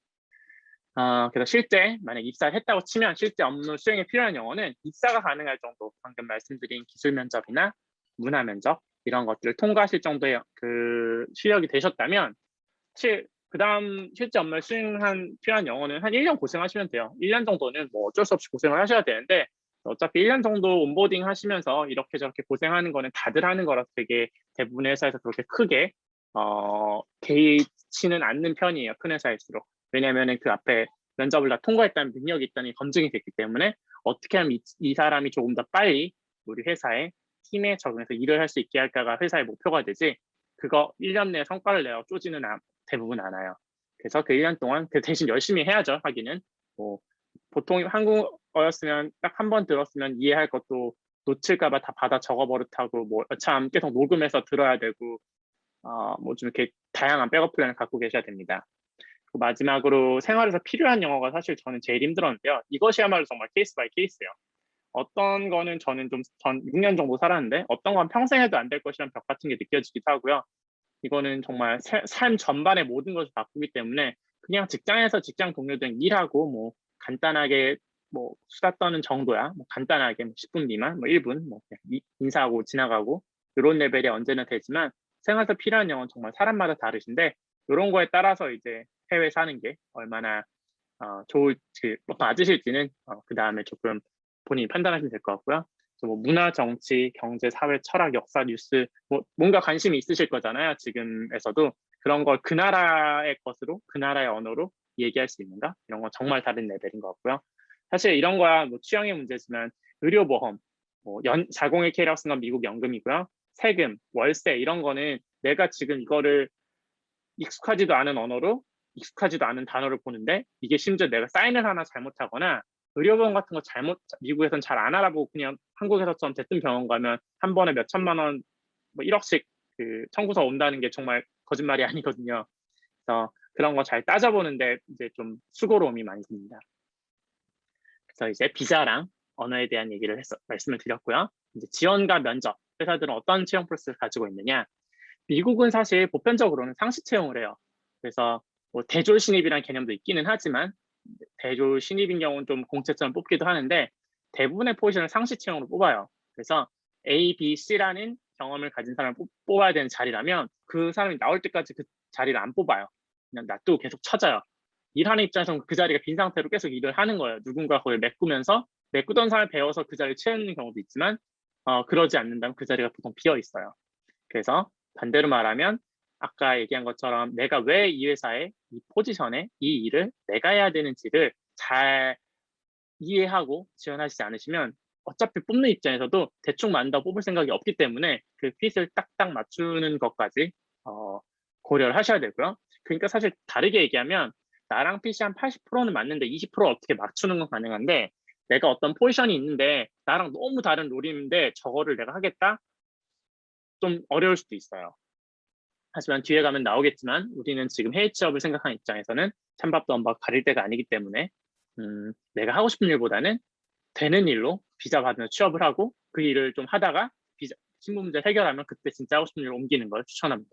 그래서 실제 만약 입사를 했다고 치면 실제 업무 수행에 필요한 영어는 입사가 가능할 정도, 방금 말씀드린 기술 면접이나 문화 면접 이런 것들을 통과하실 정도의 그 실력이 되셨다면, 사실 그 다음 실제 업무를 수행한 필요한 영어는 한 1년 고생하시면 돼요. 1년 정도는 뭐 어쩔 수 없이 고생을 하셔야 되는데, 어차피 1년 정도 온보딩 하시면서 이렇게 저렇게 고생하는 거는 다들 하는 거라서 되게 대부분의 회사에서 그렇게 크게 개의치는 않는 편이에요. 큰 회사일수록. 왜냐하면 그 앞에 면접을 다 통과했다는 능력이 있다는 검증이 됐기 때문에 어떻게 하면 이 사람이 조금 더 빨리 우리 회사에 팀에 적응해서 일을 할 수 있게 할까가 회사의 목표가 되지, 그거 1년 내에 성과를 내어 쪼지는 대부분 않아요. 그래서 그 1년 동안 그 대신 열심히 해야죠. 하기는 뭐 보통 한국어였으면 딱 한 번 들었으면 이해할 것도 놓칠까봐 다 받아 적어버릇하고, 뭐 참 계속 녹음해서 들어야 되고, 뭐 좀 이렇게 다양한 백업 플랜을 갖고 계셔야 됩니다. 마지막으로 생활에서 필요한 영어가 사실 저는 제일 힘들었는데요. 이것이야말로 정말 케이스 바이 케이스예요. 어떤 거는 저는 전 6년 정도 살았는데 어떤 건 평생 해도 안 될 것이란 벽 같은 게 느껴지기도 하고요. 이거는 정말 삶 전반의 모든 것을 바꾸기 때문에 그냥 직장에서 직장 동료들랑 일하고 뭐 간단하게 뭐 수다 떠는 정도야. 뭐 간단하게 10분 미만, 뭐 1분, 뭐 그냥 인사하고 지나가고 이런 레벨이 언제나 되지만, 생활에서 필요한 영어는 정말 사람마다 다르신데, 이런 거에 따라서 이제 해외 사는 게 얼마나 좋을지, 맞으실지는 그 다음에 조금 본인이 판단하시면 될 것 같고요. 뭐 문화, 정치, 경제, 사회, 철학, 역사, 뉴스, 뭐 뭔가 관심이 있으실 거잖아요. 지금에서도 그런 걸 그 나라의 것으로, 그 나라의 언어로 얘기할 수 있는가? 이런 건 정말 다른 레벨인 것 같고요. 사실 이런 거야 뭐 취향의 문제지만, 의료보험, 뭐 401 K라고 쓴 건 미국 연금이고요. 세금, 월세 이런 거는 내가 지금 이거를 익숙하지도 않은 언어로 익숙하지도 않은 단어를 보는데, 이게 심지어 내가 사인을 하나 잘못하거나 의료보험 같은 거 미국에선 잘 안 알아보고 그냥 한국에서처럼 대뜸 병원 가면 한 번에 몇 천만 원, 뭐 1억씩 그 청구서 온다는 게 정말 거짓말이 아니거든요. 그래서 그런 거 잘 따져보는데 이제 좀 수고로움이 많이 듭니다. 그래서 이제 비자랑 언어에 대한 얘기를 말씀을 드렸고요. 이제 지원과 면접, 회사들은 어떤 채용 프로세스를 가지고 있느냐. 미국은 사실 보편적으로는 상시 채용을 해요. 그래서 뭐 대졸 신입이라는 개념도 있기는 하지만, 대졸 신입인 경우는 좀 공채점 뽑기도 하는데 대부분의 포지션을 상시 채용으로 뽑아요. 그래서 A, B, C라는 경험을 가진 사람을 뽑아야 되는 자리라면 그 사람이 나올 때까지 그 자리를 안 뽑아요. 그냥 놔두고 계속 쳐져요. 일하는 입장에서는 그 자리가 빈 상태로 계속 일을 하는 거예요. 누군가 그걸 메꾸면서, 메꾸던 사람을 배워서 그 자리를 채우는 경우도 있지만, 그러지 않는다면 그 자리가 보통 비어 있어요. 그래서 반대로 말하면 아까 얘기한 것처럼 내가 왜 이 회사에, 이 포지션에 이 일을 내가 해야 되는지를 잘 이해하고 지원하시지 않으시면 어차피 뽑는 입장에서도 대충 맞는다고 뽑을 생각이 없기 때문에 그 핏을 딱딱 맞추는 것까지 고려를 하셔야 되고요. 그러니까 사실 다르게 얘기하면 나랑 핏이 한 80%는 맞는데 20% 어떻게 맞추는 건 가능한데, 내가 어떤 포지션이 있는데 나랑 너무 다른 롤인데 저거를 내가 하겠다? 좀 어려울 수도 있어요. 하지만 뒤에 가면 나오겠지만 우리는 지금 해외 취업을 생각하는 입장에서는 찬밥도 언밥 가릴 때가 아니기 때문에 내가 하고 싶은 일보다는 되는 일로 비자 받으면 취업을 하고 그 일을 좀 하다가 비자 신분 문제 해결하면 그때 진짜 하고 싶은 일로 옮기는 걸 추천합니다.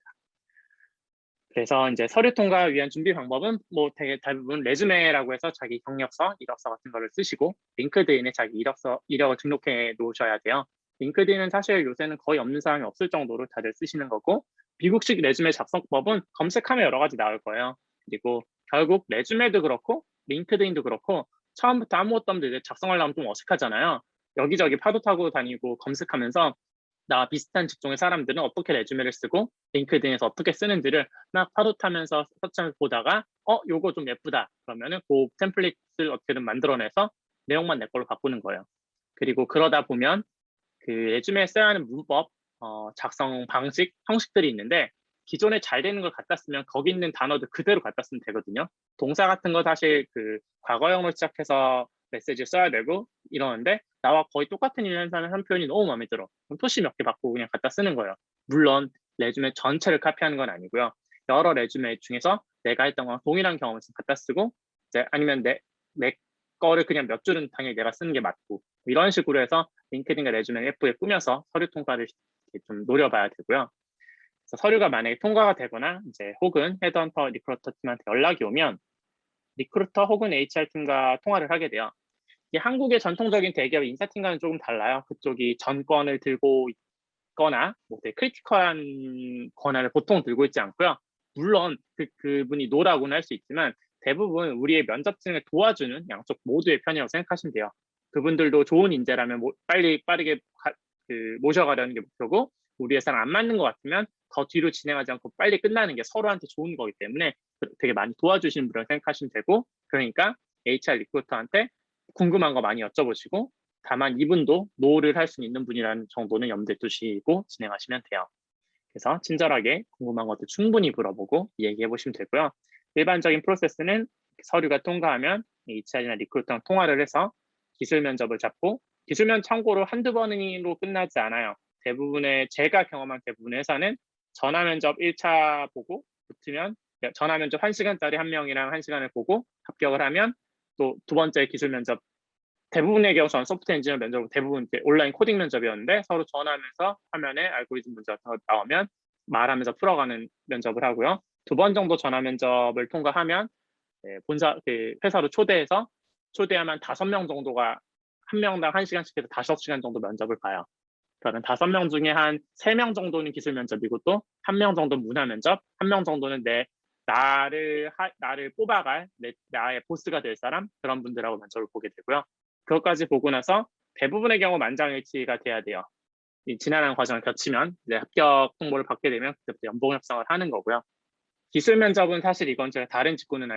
그래서 이제 서류 통과 위한 준비 방법은 뭐 되게 대부분 레주메라고 해서 자기 경력서, 이력서 같은 거를 쓰시고 링크드인에 자기 이력을 등록해 놓으셔야 돼요. 링크드인은 사실 요새는 거의 없는 사람이 없을 정도로 다들 쓰시는 거고 미국식 레주메 작성법은 검색하면 여러 가지 나올 거예요. 그리고 결국 레주메도 그렇고 링크드인도 그렇고 처음부터 아무것도 없는데 이제 작성하려면 좀 어색하잖아요. 여기저기 파도 타고 다니고 검색하면서 나와 비슷한 직종의 사람들은 어떻게 레주메를 쓰고 링크드인에서 어떻게 쓰는지를 막 파도 타면서 서치하면서 보다가 요거 좀 예쁘다 그러면은 그 템플릿을 어떻게든 만들어내서 내용만 내 걸로 바꾸는 거예요. 그리고 그러다 보면 그 레주메에 써야 하는 문법, 작성 방식, 형식들이 있는데 기존에 잘 되는 걸 갖다 쓰면 거기 있는 단어들 그대로 갖다 쓰면 되거든요. 동사 같은 거 사실 그 과거형으로 시작해서 메시지 써야 되고 이러는데 나와 거의 똑같은 일을 하는 표현이 너무 마음에 들어. 그럼 토시 몇 개 바꾸고 그냥 갖다 쓰는 거예요. 물론 레주메 전체를 카피하는 건 아니고요. 여러 레주메 중에서 내가 했던 거랑 동일한 경험을 갖다 쓰고 이제 아니면 내 거를 그냥 몇 줄은 당연히 내가 쓰는 게 맞고 이런 식으로 해서 링크드인과 레주메를 예쁘게 꾸며서 서류 통과를 좀 노려봐야 되고요. 그래서 서류가 만약에 통과가 되거나 이제 혹은 헤드헌터 리크루터 팀한테 연락이 오면 리크루터 혹은 HR 팀과 통화를 하게 돼요. 이게 한국의 전통적인 대기업 인사팀과는 조금 달라요. 그쪽이 전권을 들고 있거나 뭐 되게 크리티컬한 권한을 보통 들고 있지 않고요. 물론 그분이 노라고는 할 수 있지만 대부분 우리의 면접진을 도와주는 양쪽 모두의 편이라고 생각하시면 돼요. 그분들도 좋은 인재라면 빠르게 모셔가려는 게 목표고 우리 회사랑 안 맞는 것 같으면 더 뒤로 진행하지 않고 빨리 끝나는 게 서로한테 좋은 거기 때문에 되게 많이 도와주시는 분이라고 생각하시면 되고 그러니까 HR 리크루터한테 궁금한 거 많이 여쭤보시고 다만 이분도 노를 할 수 있는 분이라는 정도는 염두에 두시고 진행하시면 돼요. 그래서 친절하게 궁금한 것도 충분히 물어보고 얘기해 보시면 되고요. 일반적인 프로세스는 서류가 통과하면 HR이나 리크루터랑 통화를 해서 기술 면접을 잡고 기술 면접 참고로 한두 번으로 끝나지 않아요. 제가 경험한 대부분의 회사는 전화 면접 1차 보고 붙으면 전화 면접 1시간짜리 한 명이랑 1시간을 보고 합격을 하면 또 두 번째 기술 면접 대부분의 경우 저는 소프트웨어 엔지니어 면접은 대부분 온라인 코딩 면접이었는데 서로 전화하면서 화면에 알고리즘 문제 같은 거 나오면 말하면서 풀어가는 면접을 하고요. 두 번 정도 전화 면접을 통과하면 회사로 초대하면 5명 정도가 한 명당 1시간씩 해서 5시간 정도 면접을 봐요. 그러면 5명 중에 한 3명 정도는 기술 면접이고 또 1명 정도는 문화 면접, 1명 정도는 나를 뽑아갈 나의 보스가 될 사람 그런 분들하고 면접을 보게 되고요. 그것까지 보고 나서 대부분의 경우 만장일치가 돼야 돼요. 이 지난한 과정을 거치면 이제 합격 통보를 받게 되면 그때부터 연봉 협상을 하는 거고요. 기술 면접은 사실 이건 제가 다른 직군은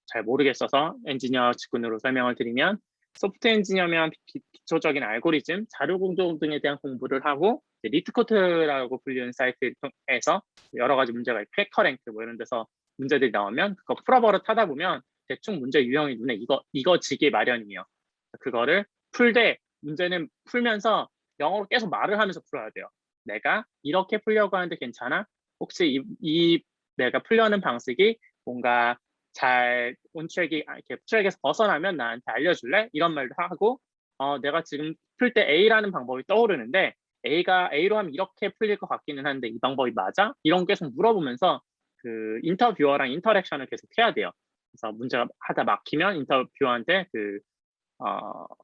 잘 모르겠어서 엔지니어 직군으로 설명을 드리면 소프트웨어 엔지니어면 기초적인 알고리즘, 자료 공조 등에 대한 공부를 하고 리트코트라고 불리는 사이트에서 여러 가지 문제가 있고 해커랭크 뭐 이런 데서 문제들이 나오면 그거 풀어버릇하다 보면 대충 문제 유형이 눈에 익어지기 마련이에요. 그거를 풀되 문제는 풀면서 영어로 계속 말을 하면서 풀어야 돼요. 내가 이렇게 풀려고 하는데 괜찮아? 혹시 내가 풀려는 방식이 뭔가 잘 이렇게 트랙에서 벗어나면 나한테 알려줄래? 이런 말도 하고 내가 지금 풀 때 A라는 방법이 떠오르는데 A로 하면 이렇게 풀릴 것 같기는 한데 이 방법이 맞아? 이런 거 계속 물어보면서 그 인터뷰어랑 인터랙션을 계속 해야 돼요. 그래서 문제가 하다 막히면 인터뷰어한테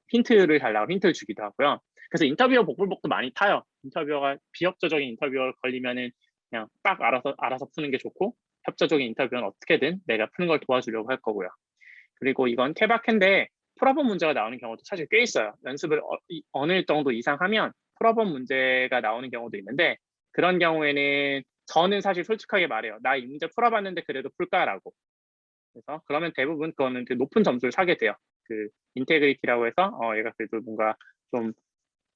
힌트를 달라고 힌트를 주기도 하고요. 그래서 인터뷰어 복불복도 많이 타요. 인터뷰어가 비협조적인 인터뷰어 걸리면은 그냥 딱 알아서 푸는 게 좋고 협조적인 인터뷰는 어떻게든 내가 푸는 걸 도와주려고 할 거고요. 그리고 이건 케바케인데 풀어본 문제가 나오는 경우도 사실 꽤 있어요. 연습을 어느 정도 이상 하면 풀어본 문제가 나오는 경우도 있는데 그런 경우에는 저는 사실 솔직하게 말해요. 나 이 문제 풀어봤는데 그래도 풀까라고. 그래서 그러면 대부분 그거는 높은 점수를 사게 돼요. 그 인테그리티라고 해서 얘가 그래도 뭔가 좀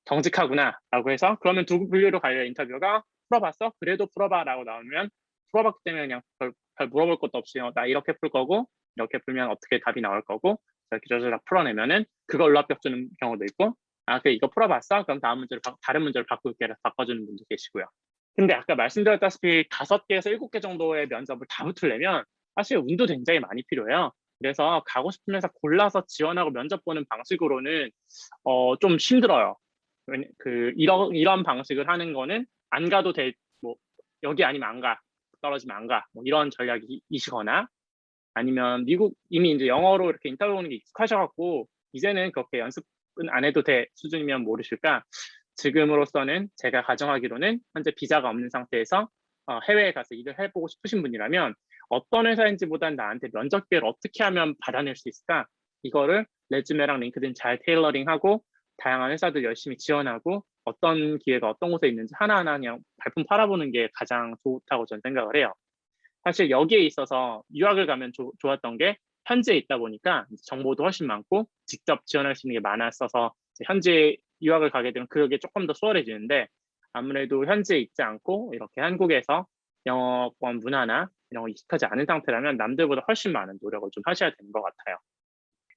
정직하구나라고 해서 그러면 두 분류로 갈려 인터뷰가 풀어봤어? 그래도 풀어봐라고 나오면 풀어봤기 때문에 그냥 별 물어볼 것도 없이 나 이렇게 풀 거고 이렇게 풀면 어떻게 답이 나올 거고 이렇게 저절로 풀어내면은 그걸로 합격 주는 경우도 있고 그래 이거 풀어봤어? 그럼 다른 문제를 바꿀게 바꿔주는 분도 계시고요. 근데 아까 말씀드렸다시피 5개에서 7개 정도의 면접을 다 붙으려면 사실 운도 굉장히 많이 필요해요. 그래서 가고 싶은 회사 골라서 지원하고 면접 보는 방식으로는 좀 힘들어요. 이런 방식을 하는 거는 안 가도 뭐 여기 아니면 안 가, 떨어지면 안 가, 뭐 이런 전략이시거나 아니면 미국 이미 이제 영어로 이렇게 인터뷰 오는 게 익숙하셔갖고 이제는 그렇게 연습은 안 해도 될 수준이면 모르실까? 지금으로서는 제가 가정하기로는 현재 비자가 없는 상태에서 해외에 가서 일을 해보고 싶으신 분이라면 어떤 회사인지보단 나한테 면접 기회를 어떻게 하면 받아낼 수 있을까? 이거를 레주메랑 링크드인 잘 테일러링하고 다양한 회사들 열심히 지원하고 어떤 기회가 어떤 곳에 있는지 하나하나 그냥 발품 팔아보는 게 가장 좋다고 저는 생각을 해요. 사실 여기에 있어서 유학을 가면 좋았던 게 현지에 있다 보니까 정보도 훨씬 많고 직접 지원할 수 있는 게 많았어서 현지에 유학을 가게 되면 그게 조금 더 수월해지는데 아무래도 현지에 있지 않고 이렇게 한국에서 영어권 문화나 이런 거 익숙하지 않은 상태라면 남들보다 훨씬 많은 노력을 좀 하셔야 되는 것 같아요.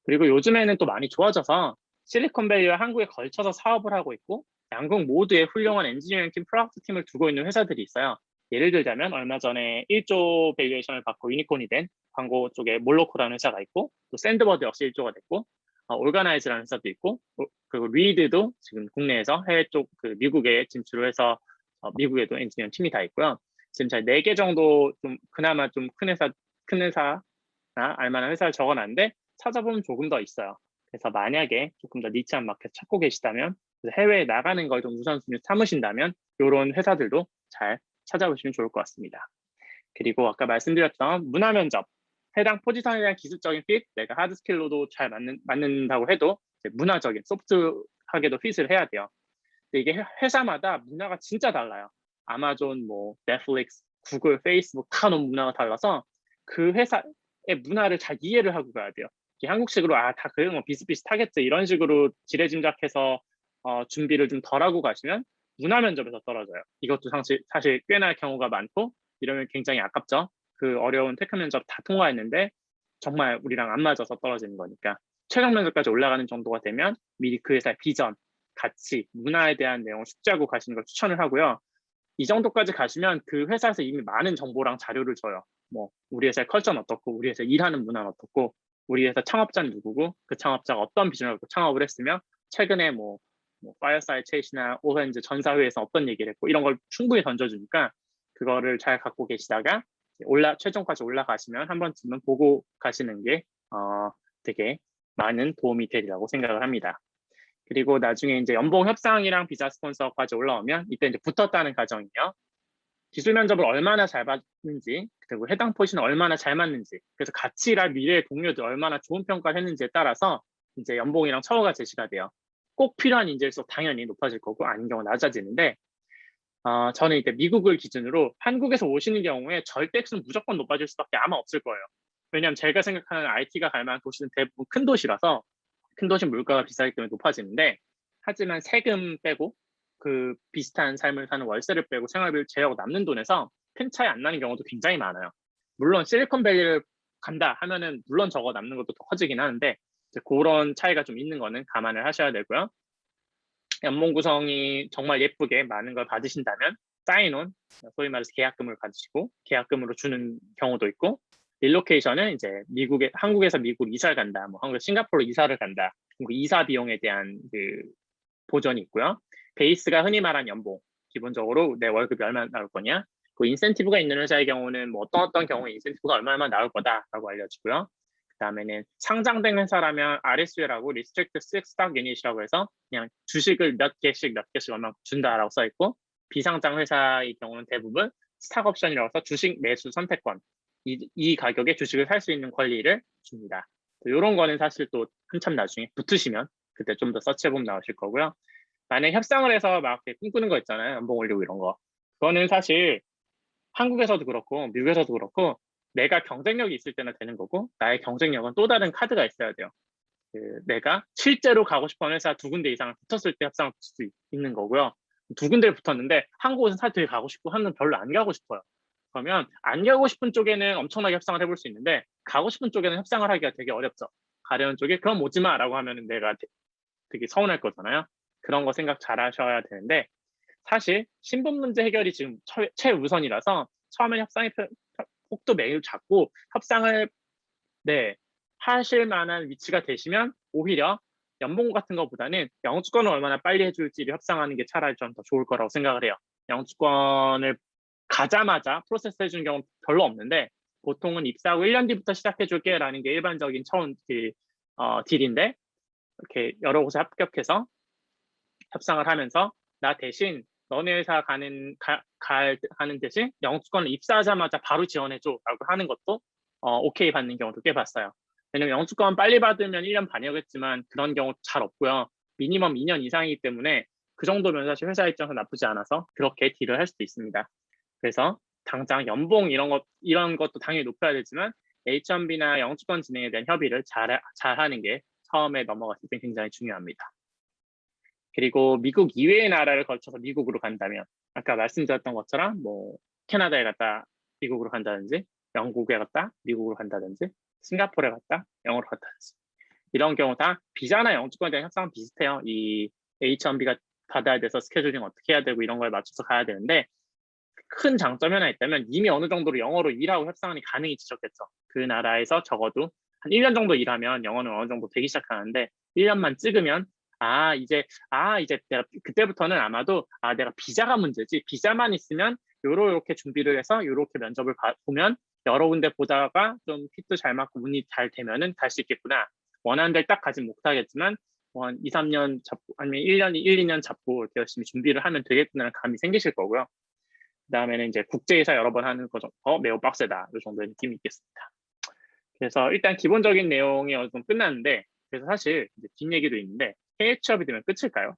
그리고 요즘에는 또 많이 좋아져서 실리콘밸리와 한국에 걸쳐서 사업을 하고 있고 양국 모두에 훌륭한 엔지니어링 팀, 프로덕트 팀을 두고 있는 회사들이 있어요. 예를 들자면 얼마 전에 1조 밸류에이션을 받고 유니콘이 된 광고 쪽에 몰로코라는 회사가 있고 또 샌드버드 역시 1조가 됐고 올가나이즈라는 회사도 있고 그리고 리드도 지금 국내에서 해외 쪽 그 미국에 진출을 해서 미국에도 엔지니어링 팀이 다 있고요. 지금 잘 4개 정도 좀 그나마 좀 큰 회사나 알만한 회사를 적어놨는데 찾아보면 조금 더 있어요. 그래서 만약에 조금 더 니치한 마켓 찾고 계시다면 해외에 나가는 걸 좀 우선순위 삼으신다면 이런 회사들도 잘 찾아보시면 좋을 것 같습니다. 그리고 아까 말씀드렸던 문화 면접, 해당 포지션에 대한 기술적인 핏, 내가 하드 스킬로도 잘 맞는다고 해도 문화적인 소프트하게도 핏을 해야 돼요. 근데 이게 회사마다 문화가 진짜 달라요. 아마존, 뭐 넷플릭스, 구글, 페이스북 다 너무 문화가 달라서 그 회사의 문화를 잘 이해를 하고 가야 돼요. 한국식으로 다 그런 거 비슷비슷하겠지 이런 식으로 지레짐작해서 준비를 좀 덜 하고 가시면 문화 면접에서 떨어져요. 이것도 사실 꽤나 경우가 많고 이러면 굉장히 아깝죠. 그 어려운 테크 면접 다 통과했는데 정말 우리랑 안 맞아서 떨어지는 거니까 최종 면접까지 올라가는 정도가 되면 미리 그 회사의 비전, 가치, 문화에 대한 내용을 숙지하고 가시는 걸 추천을 하고요. 이 정도까지 가시면 그 회사에서 이미 많은 정보랑 자료를 줘요. 뭐 우리 회사의 컬처는 어떻고 우리 회사 일하는 문화는 어떻고 우리 회사 창업자는 누구고 그 창업자가 어떤 비전을 갖고 창업을 했으며 최근에 뭐 파이어사이드 챗이나 오렌지 전사회에서 어떤 얘기를 했고 이런 걸 충분히 던져주니까 그거를 잘 갖고 계시다가 최종까지 올라가시면 한 번쯤은 보고 가시는 게 되게 많은 도움이 되리라고 생각을 합니다. 그리고 나중에 이제 연봉 협상이랑 비자 스폰서까지 올라오면 이때 이제 붙었다는 가정이요. 기술 면접을 얼마나 잘 받는지 그리고 해당 포지션을 얼마나 잘 맞는지 그래서 같이 일할 미래의 동료들 얼마나 좋은 평가를 했는지에 따라서 이제 연봉이랑 처우가 제시가 돼요. 꼭 필요한 인재일수록 당연히 높아질 거고 아닌 경우 낮아지는데 저는 이제 미국을 기준으로 한국에서 오시는 경우에 절대수는 무조건 높아질 수밖에 아마 없을 거예요. 왜냐하면 제가 생각하는 IT가 갈 만한 도시는 대부분 큰 도시라서 큰 도시 물가가 비싸기 때문에 높아지는데 하지만 세금 빼고 그 비슷한 삶을 사는 월세를 빼고 생활비를 제외하고 남는 돈에서 큰 차이 안 나는 경우도 굉장히 많아요. 물론 실리콘밸리를 간다 하면은 물론 저거 남는 것도 더 커지긴 하는데 그런 차이가 좀 있는 거는 감안을 하셔야 되고요. 연봉 구성이 정말 예쁘게 많은 걸 받으신다면 사인온, 소위 말해서 계약금을 받으시고 계약금으로 주는 경우도 있고 릴로케이션은 이제 한국에서 미국으로 이사를 간다, 뭐 한국에서 싱가포르로 이사를 간다, 그 이사 비용에 대한 그 보전이 있고요. 베이스가 흔히 말한 연봉, 기본적으로 내 월급이 얼마나 나올 거냐, 그 인센티브가 있는 회사의 경우는 뭐 어떤 경우에 인센티브가 얼마나 나올 거다라고 알려주고요. 그다음에는 상장된 회사라면 RSU라고 Restricted Stock Unit이라고 해서 그냥 주식을 몇 개씩 얼마 준다라고 써 있고 비상장 회사의 경우는 대부분 스탁 옵션이라고 해서 주식 매수 선택권 이 가격에 주식을 살 수 있는 권리를 줍니다. 이런 거는 사실 또 한참 나중에 붙으시면 그때 좀 더 서치해보면 나오실 거고요. 만약 협상을 해서 막 꿈꾸는 거 있잖아요. 연봉 올리고 이런 거. 그거는 사실 한국에서도 그렇고 미국에서도 그렇고 내가 경쟁력이 있을 때나 되는 거고 나의 경쟁력은 또 다른 카드가 있어야 돼요. 내가 실제로 가고 싶은 회사 2군데 이상을 붙었을 때 협상을 붙을 수 있는 거고요. 2군데를 붙었는데 한 곳은 사실 되게 가고 싶고 하는 별로 안 가고 싶어요. 그러면 안 가고 싶은 쪽에는 엄청나게 협상을 해볼 수 있는데 가고 싶은 쪽에는 협상을 하기가 되게 어렵죠. 가려는 쪽에 그럼 오지 마라고 하면 내가 되게 서운할 거잖아요. 그런 거 생각 잘 하셔야 되는데 사실 신분 문제 해결이 지금 최우선이라서 처음에 협상의 폭도 매우 작고 협상을 네, 하실 만한 위치가 되시면 오히려 연봉 같은 것보다는 영주권을 얼마나 빨리 해줄지를 협상하는 게 차라리 좀 더 좋을 거라고 생각을 해요. 영주권을 가자마자 프로세스 해주는 경우는 별로 없는데 보통은 입사하고 1년 뒤부터 시작해줄게라는 게 일반적인 처음 딜인데 이렇게 여러 곳에 합격해서 협상을 하면서 나 대신 너네 회사 가는 대신 영주권을 입사하자마자 바로 지원해줘라고 하는 것도 오케이 받는 경우도 꽤 봤어요. 왜냐면 영주권 빨리 받으면 1년 반이었겠지만 그런 경우 잘 없고요. 미니멈 2년 이상이기 때문에 그 정도면 사실 회사 입장에서 나쁘지 않아서 그렇게 딜을 할 수도 있습니다. 그래서 당장 연봉 이런 것도 당연히 높여야 되지만 H1B나 영주권 진행에 대한 협의를 잘 하는 게 처음에 넘어갔을 때 굉장히 중요합니다. 그리고 미국 이외의 나라를 거쳐서 미국으로 간다면 아까 말씀드렸던 것처럼 뭐 캐나다에 갔다 미국으로 간다든지 영국에 갔다 미국으로 간다든지 싱가포르에 갔다 영어로 갔다든지 이런 경우 다 비자나 영주권에 대한 협상은 비슷해요. 이 H1B가 받아야 돼서 스케줄링 어떻게 해야 되고 이런 거에 맞춰서 가야 되는데 큰 장점이 하나 있다면 이미 어느 정도로 영어로 일하고 협상이 가능해지셨겠죠. 그 나라에서 적어도 한 1년 정도 일하면 영어는 어느 정도 되기 시작하는데 1년만 찍으면 이제 내가 그때부터는 아마도 내가 비자가 문제지 비자만 있으면 요렇게 준비를 해서 요렇게 면접을 보면 여러 군데 보다가 좀 핏도 잘 맞고 운이 잘 되면은 갈 수 있겠구나. 원하는 데를 딱 가진 못하겠지만 한 2, 3년 잡고 아니면 1, 2년 잡고 이렇게 열심히 준비를 하면 되겠구나라는 감이 생기실 거고요. 그다음에는 이제 국제회사 여러 번 하는 거 매우 빡세다. 이 정도의 느낌이 있겠습니다. 그래서 일단 기본적인 내용이 어느 정도 끝났는데 그래서 사실 이제 뒷얘기도 있는데 해외 취업이 되면 끝일까요?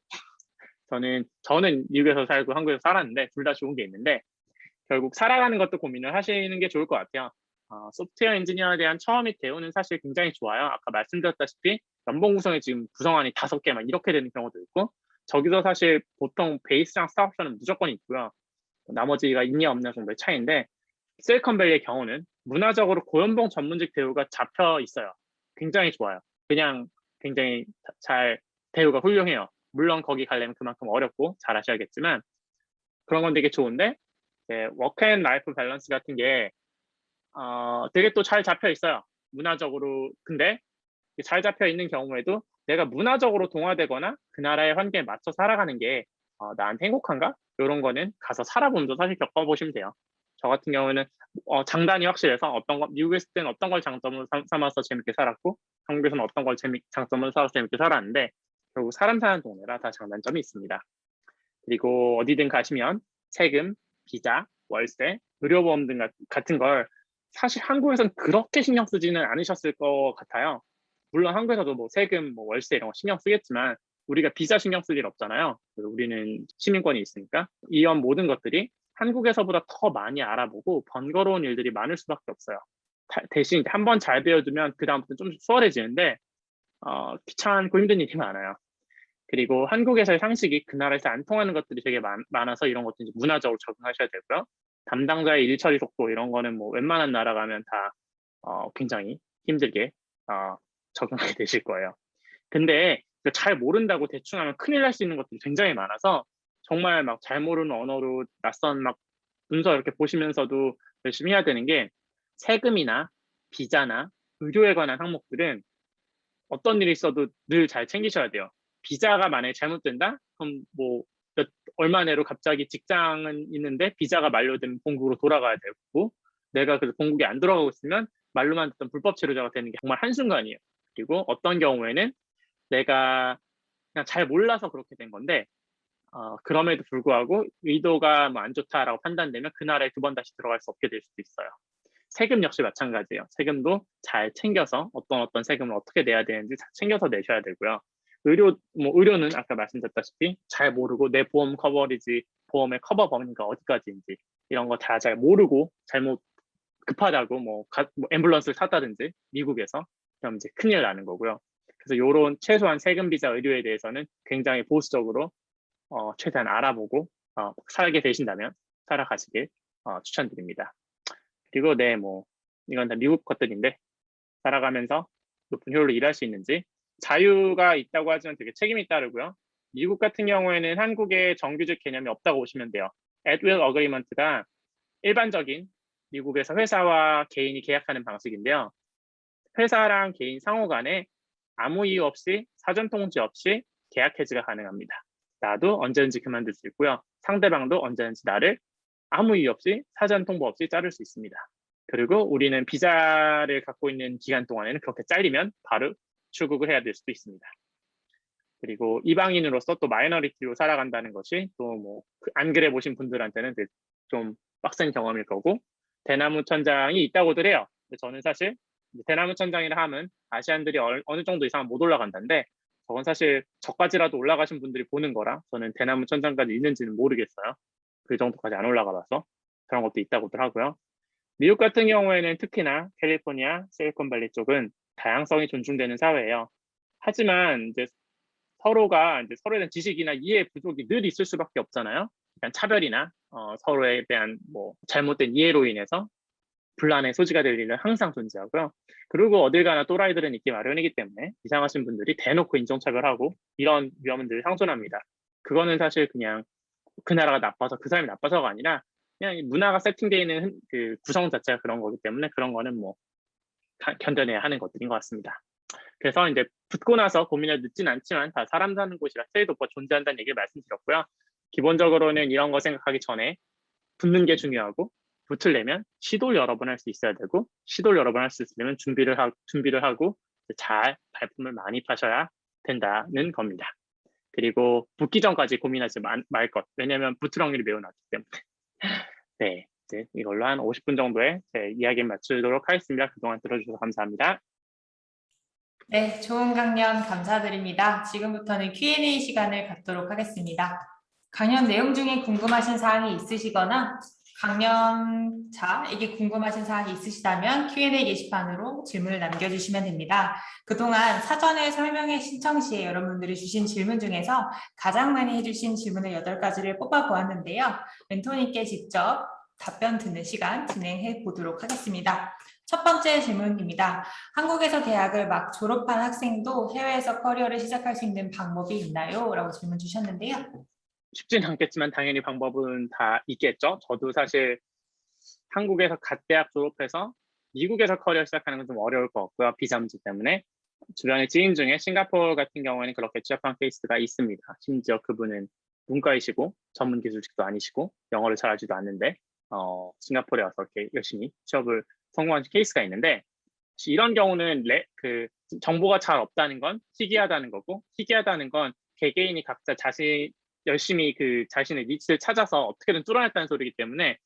저는 미국에서 살고 한국에서 살았는데 둘 다 좋은 게 있는데 결국 살아가는 것도 고민을 하시는 게 좋을 것 같아요. 소프트웨어 엔지니어에 대한 처음이 대우는 사실 굉장히 좋아요. 아까 말씀드렸다시피 연봉 구성이 지금 구성안이 5개 막 이렇게 되는 경우도 있고 저기서 사실 보통 베이스랑 스타옵션은 무조건 있고요. 나머지가 있냐 없냐 정도의 차이인데 실리콘밸리의 경우는 문화적으로 고연봉 전문직 대우가 잡혀 있어요. 굉장히 좋아요. 그냥 굉장히 잘 대우가 훌륭해요. 물론 거기 가려면 그만큼 어렵고 잘 하셔야겠지만 그런 건 되게 좋은데 워크 앤 라이프 밸런스 같은 게 되게 또 잘 잡혀 있어요. 문화적으로. 근데 잘 잡혀 있는 경우에도 내가 문화적으로 동화되거나 그 나라의 환경에 맞춰 살아가는 게 나한테 행복한가? 이런 거는 가서 살아보면서 사실 겪어보시면 돼요. 저 같은 경우는 장단이 확실해서 미국에 있을 때는 어떤 걸 장점으로 삼아서 재밌게 살았고 한국에서는 어떤 걸 장점으로 삼아서 재밌게 살았는데 결국 사람 사는 동네라 다 장단점이 있습니다. 그리고 어디든 가시면 세금, 비자, 월세, 의료보험 등 같은 걸 사실 한국에서는 그렇게 신경 쓰지는 않으셨을 것 같아요. 물론 한국에서도 뭐 세금, 뭐 월세 이런 거 신경 쓰겠지만 우리가 비자 신경 쓸 일 없잖아요. 우리는 시민권이 있으니까. 이런 모든 것들이 한국에서보다 더 많이 알아보고 번거로운 일들이 많을 수밖에 없어요. 대신 한 번 잘 배워두면 그다음부터 좀 수월해지는데 귀찮고 힘든 일이 많아요. 그리고 한국에서의 상식이 그 나라에서 안 통하는 것들이 되게 많아서 이런 것도 이제 문화적으로 적응하셔야 되고요. 담당자의 일 처리 속도 이런 거는 뭐 웬만한 나라 가면 다 굉장히 힘들게 적응하게 되실 거예요. 근데 잘 모른다고 대충 하면 큰일 날 수 있는 것들이 굉장히 많아서 정말 막 잘 모르는 언어로 낯선 막 문서 이렇게 보시면서도 열심히 해야 되는 게 세금이나 비자나 의료에 관한 항목들은 어떤 일이 있어도 늘 잘 챙기셔야 돼요. 비자가 만약에 잘못된다? 그럼 뭐 얼마 내로 갑자기 직장은 있는데 비자가 만료되면 본국으로 돌아가야 되고 내가 그래서 본국에 안 들어가고 있으면 말로만 듣던 불법 체류자가 되는 게 정말 한순간이에요. 그리고 어떤 경우에는 내가 그냥 잘 몰라서 그렇게 된 건데 그럼에도 불구하고 의도가 뭐 안 좋다라고 판단되면 그 나라에 두 번 다시 들어갈 수 없게 될 수도 있어요. 세금 역시 마찬가지예요. 세금도 잘 챙겨서 어떤 세금을 어떻게 내야 되는지 잘 챙겨서 내셔야 되고요. 의료는 아까 말씀드렸다시피 잘 모르고 내 보험 커버리지, 보험의 커버 범위가 어디까지인지 이런 거 다 잘 모르고 잘못 급하다고 뭐 앰뷸런스를 탔다든지 미국에서 그럼 이제 큰일 나는 거고요. 그래서 이런 최소한 세금, 비자, 의료에 대해서는 굉장히 보수적으로 최대한 알아보고 살게 되신다면 살아가시길 추천드립니다. 그리고 뭐 이건 다 미국 것들인데 살아가면서 높은 효율로 일할 수 있는지 자유가 있다고 하지만 되게 책임이 따르고요. 미국 같은 경우에는 한국에 정규직 개념이 없다고 보시면 돼요. at-will agreement가 일반적인 미국에서 회사와 개인이 계약하는 방식인데요. 회사랑 개인 상호 간에 아무 이유 없이 사전 통지 없이 계약 해지가 가능합니다. 나도 언제든지 그만둘 수 있고요. 상대방도 언제든지 나를 아무 이유 없이 사전 통보 없이 자를 수 있습니다. 그리고 우리는 비자를 갖고 있는 기간 동안에는 그렇게 잘리면 바로 출국을 해야 될 수도 있습니다. 그리고 이방인으로서 또 마이너리티로 살아간다는 것이 또 뭐 안 그래 보신 분들한테는 좀 빡센 경험일 거고, 대나무 천장이 있다고들 해요. 근데 저는 사실 대나무 천장이라 하면 아시안들이 어느 정도 이상은 못 올라간다는데, 저건 사실 저까지라도 올라가신 분들이 보는 거라 저는 대나무 천장까지 있는지는 모르겠어요. 그 정도까지 안 올라가 봐서. 그런 것도 있다고들 하고요. 미국 같은 경우에는 특히나 캘리포니아, 실리콘밸리 쪽은 다양성이 존중되는 사회예요. 하지만 이제 서로가 이제 서로에 대한 지식이나 이해 부족이 늘 있을 수밖에 없잖아요. 그러니까 차별이나 서로에 대한 뭐 잘못된 이해로 인해서 분란의 소지가 될 일은 항상 존재하고요. 그리고 어딜 가나 또라이들은 있기 마련이기 때문에 이상하신 분들이 대놓고 인종차별하고 이런 위험은 늘 상존합니다. 그거는 사실 그냥 그 나라가 나빠서 그 사람이 나빠서가 아니라 그냥 문화가 세팅되어 있는 그 구성 자체가 그런 거기 때문에 그런 거는 뭐 견뎌내야 하는 것들인 것 같습니다. 그래서 이제 붙고 나서 고민을 늦진 않지만 다 사람 사는 곳이라 트레이드오프가 존재한다는 얘기를 말씀드렸고요. 기본적으로는 이런 거 생각하기 전에 붙는 게 중요하고, 붙으려면 시도를 여러 번 할 수 있어야 되고, 시도를 여러 번 할 수 있으려면 준비를 하고 잘 발품을 많이 파셔야 된다는 겁니다. 그리고 붙기 전까지 고민하지 말 것. 왜냐하면 붙을 확률이 매우 낮기 때문에. 네, 이제 이걸로 한 50분 정도의 제 이야기 마치도록 하겠습니다. 그동안 들어주셔서 감사합니다. 네, 좋은 강연 감사드립니다. 지금부터는 Q&A 시간을 갖도록 하겠습니다. 강연 내용 중에 궁금하신 사항이 있으시거나 강연자에게 궁금하신 사항이 있으시다면 Q&A 게시판으로 질문을 남겨주시면 됩니다. 그동안 사전에 설명회 신청 시에 여러분들이 주신 질문 중에서 가장 많이 해주신 질문을 8가지를 뽑아보았는데요. 멘토님께 직접 답변 듣는 시간 진행해 보도록 하겠습니다. 첫 번째 질문입니다. 한국에서 대학을 막 졸업한 학생도 해외에서 커리어를 시작할 수 있는 방법이 있나요? 라고 질문 주셨는데요. 쉽진 않겠지만 당연히 방법은 다 있겠죠. 저도 사실 한국에서 갓 대학 졸업해서 미국에서 커리어 시작하는 건 좀 어려울 것 같고요. 비자 문제 때문에. 주변에 지인 중에 싱가포르 같은 경우에는 그렇게 취업한 케이스가 있습니다. 심지어 그분은 문과이시고 전문 기술직도 아니시고 영어를 잘하지도 않는데 싱가포르에 와서 이렇게 열심히 취업을 성공한 케이스가 있는데, 이런 경우는 정보가 잘 없다는 건 희귀하다는 거고, 희귀하다는 건 개개인이 각자 열심히 그 자신의 니치를 찾아서 어떻게든 뚫어냈다는 소리이기 때문에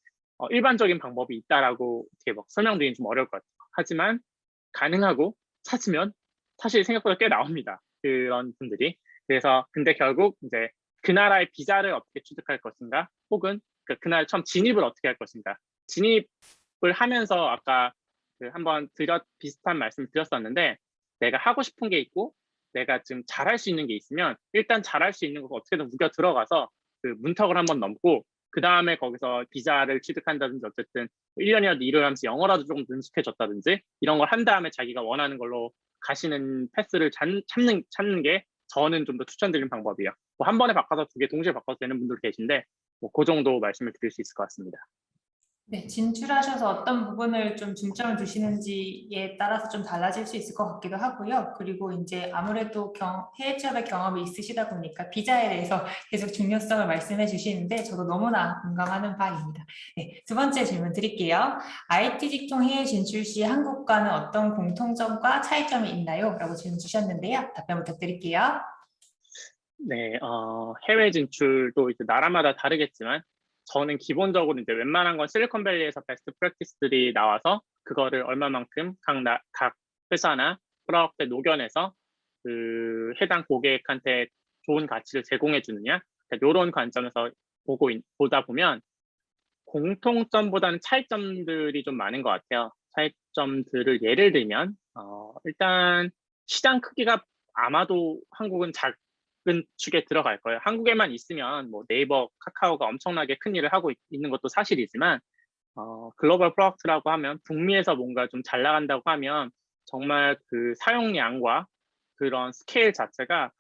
일반적인 방법이 있다라고 이렇게 막 설명드리긴 좀 어려울 것 같아요. 하지만 가능하고 찾으면 사실 생각보다 꽤 나옵니다. 그런 분들이. 그래서 근데 결국 이제 그 나라의 비자를 어떻게 취득할 것인가, 혹은 그 나라에 처음 진입을 어떻게 할 것인가. 진입을 하면서 아까 한번 비슷한 말씀 드렸었는데, 내가 하고 싶은 게 있고 내가 지금 잘할 수 있는 게 있으면 일단 잘할 수 있는 거 어떻게든 우겨 들어가서 그 문턱을 한번 넘고, 그 다음에 거기서 비자를 취득한다든지 어쨌든 1년이라도 일을 하면서 영어라도 조금 능숙해졌다든지 이런 걸 한 다음에 자기가 원하는 걸로 가시는 패스를 찾는 게 저는 좀 더 추천드리는 방법이에요. 뭐 한 번에 바꿔서 2개 동시에 바꿔서 되는 분들 계신데 뭐 그 정도 말씀을 드릴 수 있을 것 같습니다. 네, 진출하셔서 어떤 부분을 좀 중점을 두시는지에 따라서 좀 달라질 수 있을 것 같기도 하고요. 그리고 이제 아무래도 해외 취업의 경험이 있으시다 보니까 비자에 대해서 계속 중요성을 말씀해 주시는데 저도 너무나 공감하는 바입니다. 네, 두 번째 질문 드릴게요. IT 직종 해외 진출 시 한국과는 어떤 공통점과 차이점이 있나요? 라고 질문 주셨는데요. 답변 부탁드릴게요. 네, 해외 진출도 이제 나라마다 다르겠지만 저는 기본적으로 이제 웬만한 건 실리콘밸리에서 베스트 프랙티스들이 나와서 그거를 얼마만큼 각 회사나 프로덕트에 녹여내서 그 해당 고객한테 좋은 가치를 제공해 주느냐, 그러니까 이런 관점에서 보다 보면 공통점보다는 차이점들이 좀 많은 것 같아요. 차이점들을 예를 들면 일단 시장 크기가 아마도 한국은 작은 축에 들어갈 거예요. 한국에만 있으면 뭐 네이버, 카카오가 엄청나게 큰 일을 하고 있는 것도 사실이지만 글로벌 프로덕트라고 하면 북미에서 뭔가 좀 잘 나간다고 하면 정말 그 사용량과 그런 스케일 자체가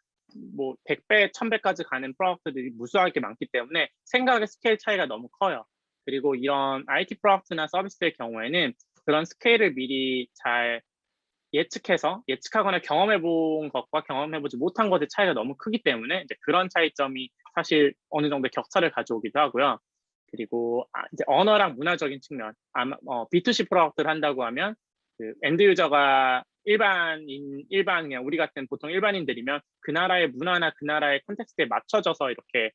뭐 100배, 1000배까지 가는 프로덕트들이 무수하게 많기 때문에 생각의 스케일 차이가 너무 커요. 그리고 이런 IT 프로덕트나 서비스의 경우에는 그런 스케일을 미리 잘 예측하거나 경험해 본 것과 경험해 보지 못한 것의 차이가 너무 크기 때문에 이제 그런 차이점이 사실 어느 정도 격차를 가져오기도 하고요. 그리고 이제 언어랑 문화적인 측면, B2C 프로덕트를 한다고 하면 그 엔드 유저가 일반 그냥 우리 같은 보통 일반인들이면 그 나라의 문화나 그 나라의 콘텍스트에 맞춰져서 이렇게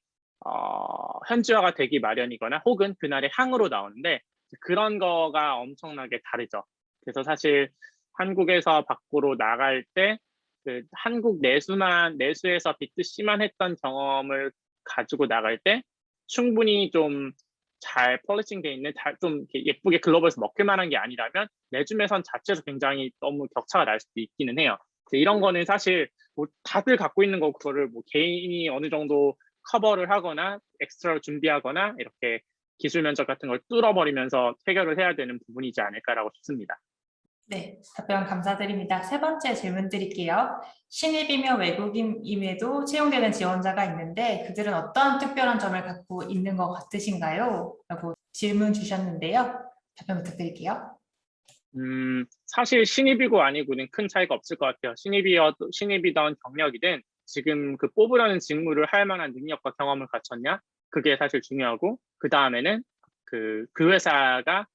현지화가 되기 마련이거나 혹은 그 나라의 항으로 나오는데 그런 거가 엄청나게 다르죠. 그래서 사실 한국에서 밖으로 나갈 때 그 한국 내수에서 B2C만 했던 경험을 가지고 나갈 때 충분히 좀 잘 폴리싱돼 있는 좀 예쁘게 글로벌에서 먹힐 만한 게 아니라면 내주매선 자체에서 굉장히 너무 격차가 날 수도 있기는 해요. 이런 거는 사실 뭐 다들 갖고 있는 거 그거를 뭐 개인이 어느 정도 커버를 하거나 엑스트라로 준비하거나 이렇게 기술 면접 같은 걸 뚫어버리면서 해결을 해야 되는 부분이지 않을까라고 싶습니다. 네, 답변 감사드립니다. 세 번째 질문 드릴게요. 신입이며 외국인임에도 채용되는 지원자가 있는데 그들은 어떤 특별한 점을 갖고 있는 것 같으신가요? 라고 질문 주셨는데요. 답변 부탁드릴게요. 사실 신입이고 아니고는 큰 차이가 없을 것 같아요. 신입이던 경력이든 지금 그 뽑으려는 직무를 할 만한 능력과 경험을 갖췄냐? 그게 사실 중요하고, 그 다음에는 그 회사가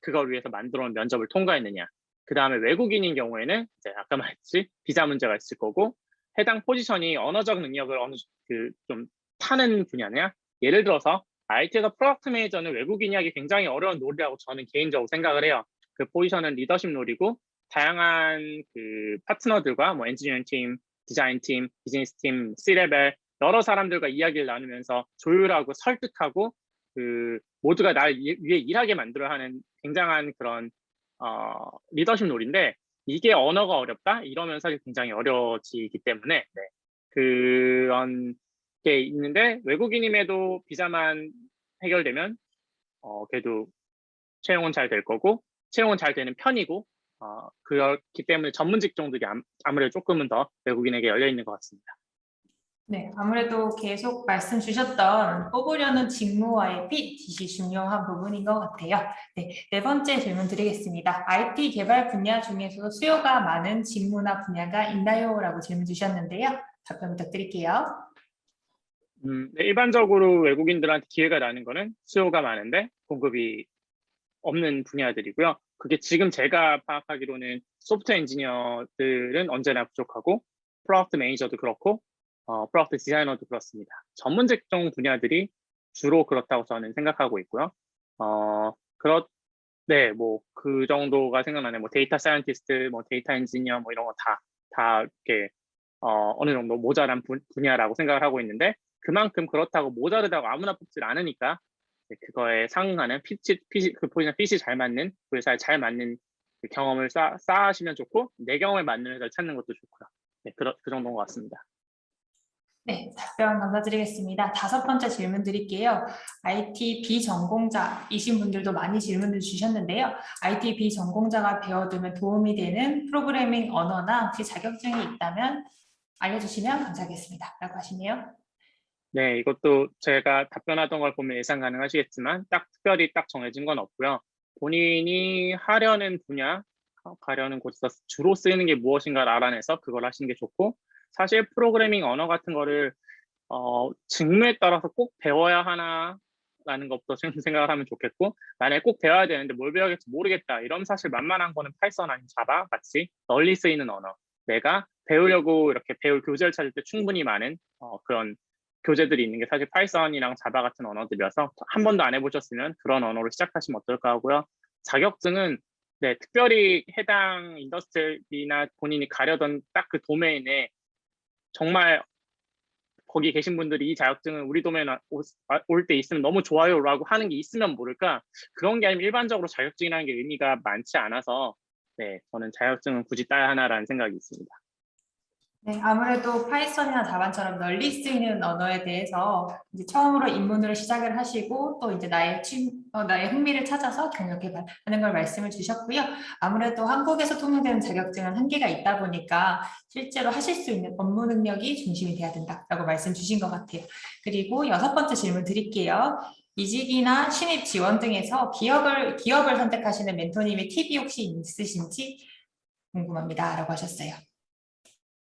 그걸 위해서 만들어 온 면접을 통과했느냐. 그 다음에 외국인인 경우에는 이제 아까 말했듯이 비자 문제가 있을 거고, 해당 포지션이 언어적 능력을 좀 타는 분야냐. 예를 들어서 IT에서 프로덕트 매니저는 외국인이 하기 굉장히 어려운 롤이라고 저는 개인적으로 생각을 해요. 그 포지션은 리더십 롤이고 다양한 그 파트너들과 뭐 엔지니어링 팀, 디자인 팀, 비즈니스 팀, C레벨 여러 사람들과 이야기를 나누면서 조율하고 설득하고 그 모두가 날 위해 일하게 만들어 하는 굉장한 그런 리더십 롤인데 이게 언어가 어렵다? 이러면 사실 굉장히 어려워지기 때문에 네. 그런 게 있는데 외국인임에도 비자만 해결되면 그래도 채용은 잘 될 거고 채용은 잘 되는 편이고 그렇기 때문에 전문 직종들이 아무래도 조금은 더 외국인에게 열려 있는 것 같습니다. 네, 아무래도 계속 말씀 주셨던 뽑으려는 직무와의 핏이 중요한 부분인 것 같아요. 네, 네 번째 질문 드리겠습니다. IT 개발 분야 중에서 수요가 많은 직무나 분야가 있나요? 라고 질문 주셨는데요. 답변 부탁드릴게요. 네, 일반적으로 외국인들한테 기회가 나는 거는 수요가 많은데 공급이 없는 분야들이고요. 그게 지금 제가 파악하기로는 소프트웨어 엔지니어들은 언제나 부족하고 프로덕트 매니저도 그렇고 프로덕트 디자이너도 그렇습니다. 전문 직종 분야들이 주로 그렇다고 저는 생각하고 있고요. 네, 뭐 그 정도가 생각나네. 뭐 데이터 사이언티스트, 뭐 데이터 엔지니어, 뭐 이런 거 다 이렇게 어느 정도 모자란 분야라고 생각을 하고 있는데 그만큼 그렇다고 모자르다고 아무나 뽑질 않으니까 그거에 상응하는 그 포지션 핏이 잘 맞는 그 회사에 잘 맞는 그 경험을 쌓으시면 좋고 내 경험에 맞는 회사를 찾는 것도 좋고요. 네, 그 정도인 것 같습니다. 네, 답변 감사드리겠습니다. 다섯 번째 질문 드릴게요. IT 비전공자이신 분들도 많이 질문을 주셨는데요. IT 비전공자가 배워두면 도움이 되는 프로그래밍 언어나 혹시 자격증이 있다면 알려주시면 감사하겠습니다. 라고 하시네요. 네, 이것도 제가 답변하던 걸 보면 예상 가능하시겠지만 특별히 정해진 건 없고요. 본인이 하려는 분야, 가려는 곳에서 주로 쓰이는 게 무엇인가를 알아내서 그걸 하시는 게 좋고 사실 프로그래밍 언어 같은 거를 직무에 따라서 꼭 배워야 하나라는 것부터 생각을 하면 좋겠고 만약에 꼭 배워야 되는데 뭘 배워야겠지 모르겠다 이러면 사실 만만한 거는 파이썬 아니면 자바 같이 널리 쓰이는 언어 내가 배우려고 이렇게 배울 교재를 찾을 때 충분히 많은 그런 교재들이 있는 게 사실 파이썬이랑 자바 같은 언어들이어서 한 번도 안 해보셨으면 그런 언어로 시작하시면 어떨까 하고요. 자격증은 네, 특별히 해당 인더스트리나 본인이 가려던 딱 그 도메인에 정말 거기 계신 분들이 이 자격증은 우리 도메인 올 때 있으면 너무 좋아요 라고 하는 게 있으면 모를까 그런 게 아니면 일반적으로 자격증이라는 게 의미가 많지 않아서 네, 저는 자격증은 굳이 따야 하나라는 생각이 있습니다. 네, 아무래도 파이썬이나 자바처럼 널리 쓰이는 언어에 대해서 이제 처음으로 입문으로 시작을 하시고 또 이제 나의 흥미를 찾아서 경력해 가는 걸 말씀을 주셨고요. 아무래도 한국에서 통용되는 자격증은 한계가 있다 보니까 실제로 하실 수 있는 업무 능력이 중심이 돼야 된다라고 말씀 주신 것 같아요. 그리고 여섯 번째 질문 드릴게요. 이직이나 신입 지원 등에서 기업을 선택하시는 멘토님의 팁이 혹시 있으신지 궁금합니다라고 하셨어요.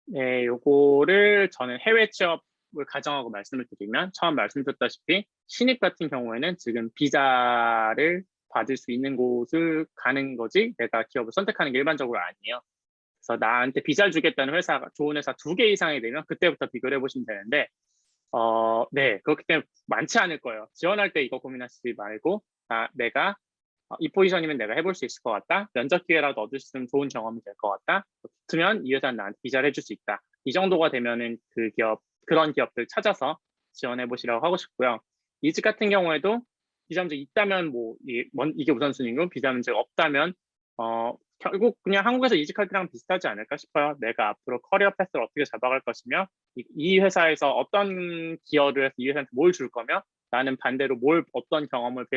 네, 요거를 저는 해외 취업을 가정하고 말씀을 드리면 처음 말씀드렸다시피 신입 같은 경우에는 지금 비자를 받을 수 있는 곳을 가는 거지 내가 기업을 선택하는 게 일반적으로 아니에요. 그래서 나한테 비자를 주겠다는 회사가 좋은 회사 2개 이상이 되면 그때부터 비교를 해보시면 되는데 네, 그렇기 때문에 많지 않을 거예요. 지원할 때 이거 고민하시지 말고 내가 이 포지션이면 내가 해볼 수 있을 것 같다. 면접 기회라도 얻을 수 있으면 좋은 경험이 될 것 같다. 붙으면 이 회사는 나한테 비자를 해줄 수 있다. 이 정도가 되면은 그런 기업들 찾아서 지원해 보시라고 하고 싶고요. 이직 같은 경우에도 비자 문제 있다면 이게 우선순위고 비자 문제가 없다면 결국 그냥 한국에서 이직할 때랑 비슷하지 않을까 싶어요. 내가 앞으로 커리어 패스를 어떻게 잡아갈 것이며 이 회사에서 어떤 기여를 해서 이 회사한테 뭘 줄 거며 나는 반대로 어떤 경험을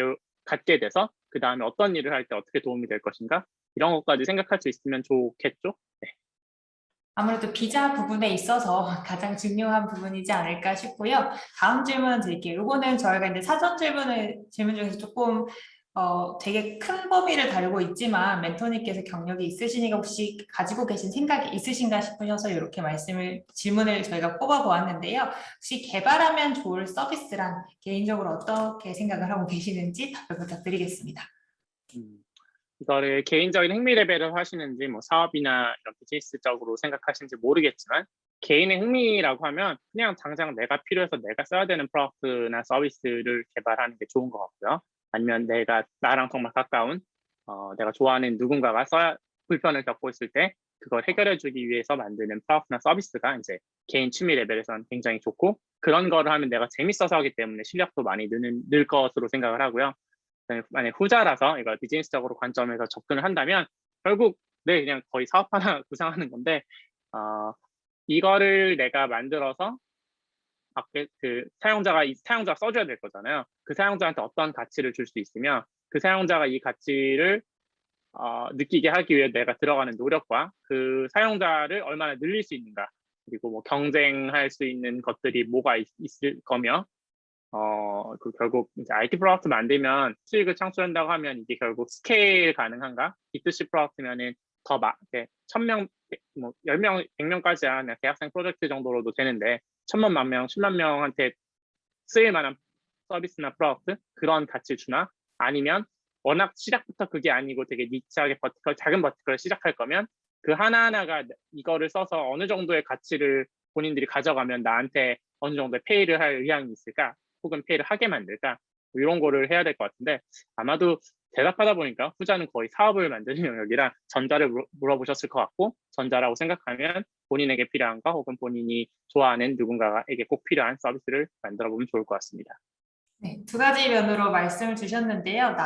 갖게 돼서 그 다음에 어떤 일을 할 때 어떻게 도움이 될 것인가 이런 것까지 생각할 수 있으면 좋겠죠. 네. 아무래도 비자 부분에 있어서 가장 중요한 부분이지 않을까 싶고요. 다음 질문 드릴게요. 이거는 저희가 이제 사전 질문 중에서 조금 되게 큰 범위를 다루고 있지만 멘토님께서 경력이 있으시니까 혹시 가지고 계신 생각이 있으신가 싶으셔서 이렇게 질문을 저희가 뽑아 보았는데요. 혹시 개발하면 좋을 서비스란 개인적으로 어떻게 생각을 하고 계시는지 답변 부탁드리겠습니다. 음, 이거를 개인적인 흥미 레벨을 하시는지 뭐 사업이나 이런 비즈니스적으로 생각하시는지 모르겠지만 개인의 흥미라고 하면 그냥 당장 내가 필요해서 내가 써야 되는 프로덕트나 서비스를 개발하는 게 좋은 것 같고요. 아니면 나랑 정말 가까운 내가 좋아하는 누군가가 불편을 겪고 있을 때 그걸 해결해 주기 위해서 만드는 프로덕트나 서비스가 이제 개인 취미 레벨에서는 굉장히 좋고 그런 거를 하면 내가 재밌어서 하기 때문에 실력도 많이 늘 것으로 생각을 하고요. 만약 후자라서 이걸 비즈니스적으로 관점에서 접근을 한다면 결국 그냥 거의 사업 하나 구상하는 건데 이거를 내가 만들어서 밖에 사용자가 써줘야 될 거잖아요. 그 사용자한테 어떤 가치를 줄 수 있으며 그 사용자가 이 가치를 느끼게 하기 위해 내가 들어가는 노력과 그 사용자를 얼마나 늘릴 수 있는가 그리고 뭐 경쟁할 수 있는 것들이 뭐가 있을 거며 결국 이제 IT 프로덕트 만들면 수익을 창출한다고 하면 이게 결국 스케일 가능한가? B2C 프로덕트면은 이렇게 1000명, 뭐 10명, 100명까지야 그냥 대학생 프로젝트 정도로도 되는데 1000만, 10,000명, 10만 명한테 쓰일 만한 서비스나 프로덕트 그런 가치를 주나? 아니면 워낙 시작부터 그게 아니고 되게 니치하게 작은 버티컬을 시작할 거면 그 하나하나가 이거를 써서 어느 정도의 가치를 본인들이 가져가면 나한테 어느 정도의 페이를 할 의향이 있을까? 혹은 페이를 하게 만들까? 뭐 이런 거를 해야 될 것 같은데 아마도 대답하다 보니까 후자는 거의 사업을 만드는 영역이라 전자를 물어보셨을 것 같고 전자라고 생각하면 본인에게 필요한 거 혹은 본인이 좋아하는 누군가에게 꼭 필요한 서비스를 만들어 보면 좋을 것 같습니다. 네, 두 가지 면으로 말씀을 주셨는데요.